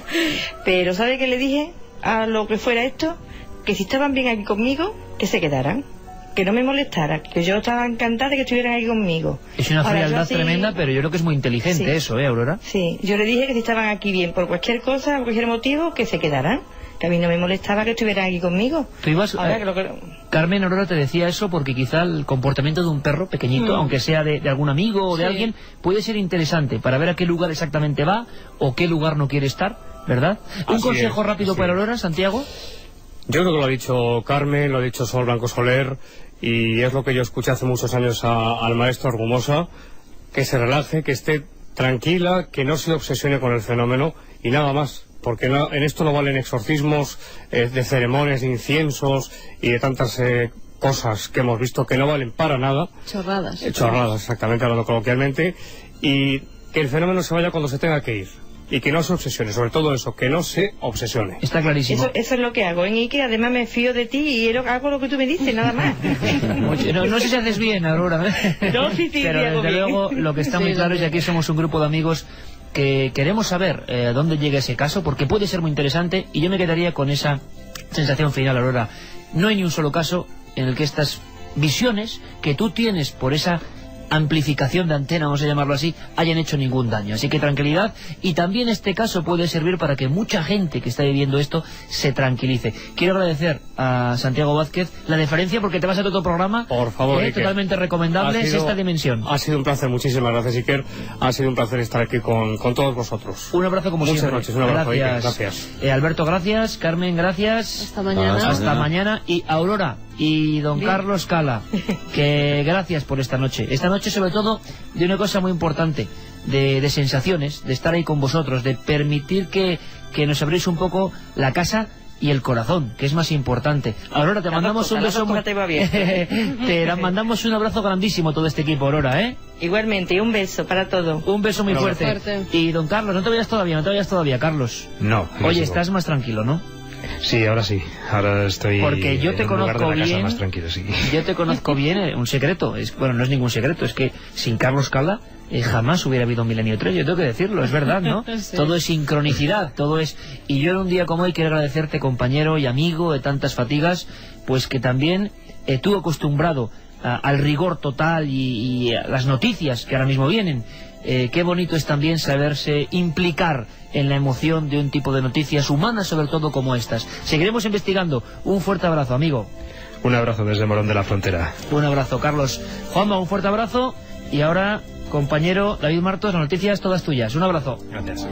pero ¿sabe qué le dije a lo que fuera esto? Que si estaban bien aquí conmigo, que se quedaran, que no me molestara, que yo estaba encantada de que estuvieran aquí conmigo. Es una frialdad tremenda, pero yo creo que es muy inteligente eso, Aurora? Sí, yo le dije que si estaban aquí bien por cualquier cosa, por cualquier motivo, que se quedaran. Que a mí no me molestaba que estuvieran aquí conmigo. ¿Tú ibas, Carmen, Aurora te decía eso porque quizá el comportamiento de un perro pequeñito, aunque sea de algún amigo o de alguien, puede ser interesante para ver a qué lugar exactamente va o qué lugar no quiere estar, ¿verdad? ¿Un consejo rápido para Aurora, Santiago? Yo creo que lo ha dicho Carmen, lo ha dicho Sol Blanco Soler, y es lo que yo escuché hace muchos años al maestro Argumosa, que se relaje, que esté tranquila, que no se obsesione con el fenómeno y nada más. Porque en esto no valen exorcismos de ceremonias, de inciensos y de tantas cosas que hemos visto que no valen para nada. Chorradas. Chorradas, exactamente, hablando coloquialmente. Y que el fenómeno se vaya cuando se tenga que ir. Y que no se obsesione, sobre todo eso, que no se obsesione. Está clarísimo. Eso es lo que hago, y que además me fío de ti y hago lo que tú me dices, nada más. No sé si haces bien, Aurora. No, sí, pero desde luego lo que está muy claro es que aquí somos un grupo de amigos que queremos saber dónde llega ese caso, porque puede ser muy interesante, y yo me quedaría con esa sensación final, Aurora. No hay ni un solo caso en el que estas visiones que tú tienes por esa amplificación de antena, vamos a llamarlo así, hayan hecho ningún daño. Así que tranquilidad, y también este caso puede servir para que mucha gente que está viviendo esto se tranquilice. Quiero agradecer a Santiago Vázquez la deferencia, porque te vas a otro programa. Por favor, Iker, totalmente recomendable esta dimensión. Ha sido un placer, muchísimas gracias, Iker. Ha sido un placer estar aquí con todos vosotros. Un abrazo como Muchas siempre. Noches, un abrazo, gracias. Iker, gracias. Alberto, gracias. Carmen, gracias. Hasta mañana. Hasta mañana. Y Aurora y don Carlos Cala, que gracias por esta noche. Esta noche, sobre todo, de una cosa muy importante, de sensaciones, de estar ahí con vosotros, de permitir que nos abréis un poco la casa y el corazón, que es más importante. Aurora, te mandamos un beso te mandamos un abrazo grandísimo, todo este equipo, Aurora, Igualmente, un beso para todos. Un beso muy fuerte. Y don Carlos, no te vayas todavía, Carlos. No. Oye, estás más tranquilo, ¿no? Sí, ahora sí. Ahora estoy. Porque yo te conozco bien. Más tranquilo, sí. Yo te conozco bien, un secreto. Bueno, no es ningún secreto, es que sin Carlos Cala jamás hubiera habido Milenio 3. Yo tengo que decirlo, es verdad, ¿no? Sí. Todo es sincronicidad, todo es. Y yo en un día como hoy quiero agradecerte, compañero y amigo de tantas fatigas, pues que también tú acostumbrado al rigor total y a las noticias que ahora mismo vienen. Qué bonito es también saberse implicar en la emoción de un tipo de noticias humanas, sobre todo como estas. Seguiremos investigando. Un fuerte abrazo, amigo. Un abrazo desde Morón de la Frontera. Un abrazo, Carlos. Juanma, un fuerte abrazo. Y ahora, compañero David Martos, las noticias todas tuyas. Un abrazo. Gracias.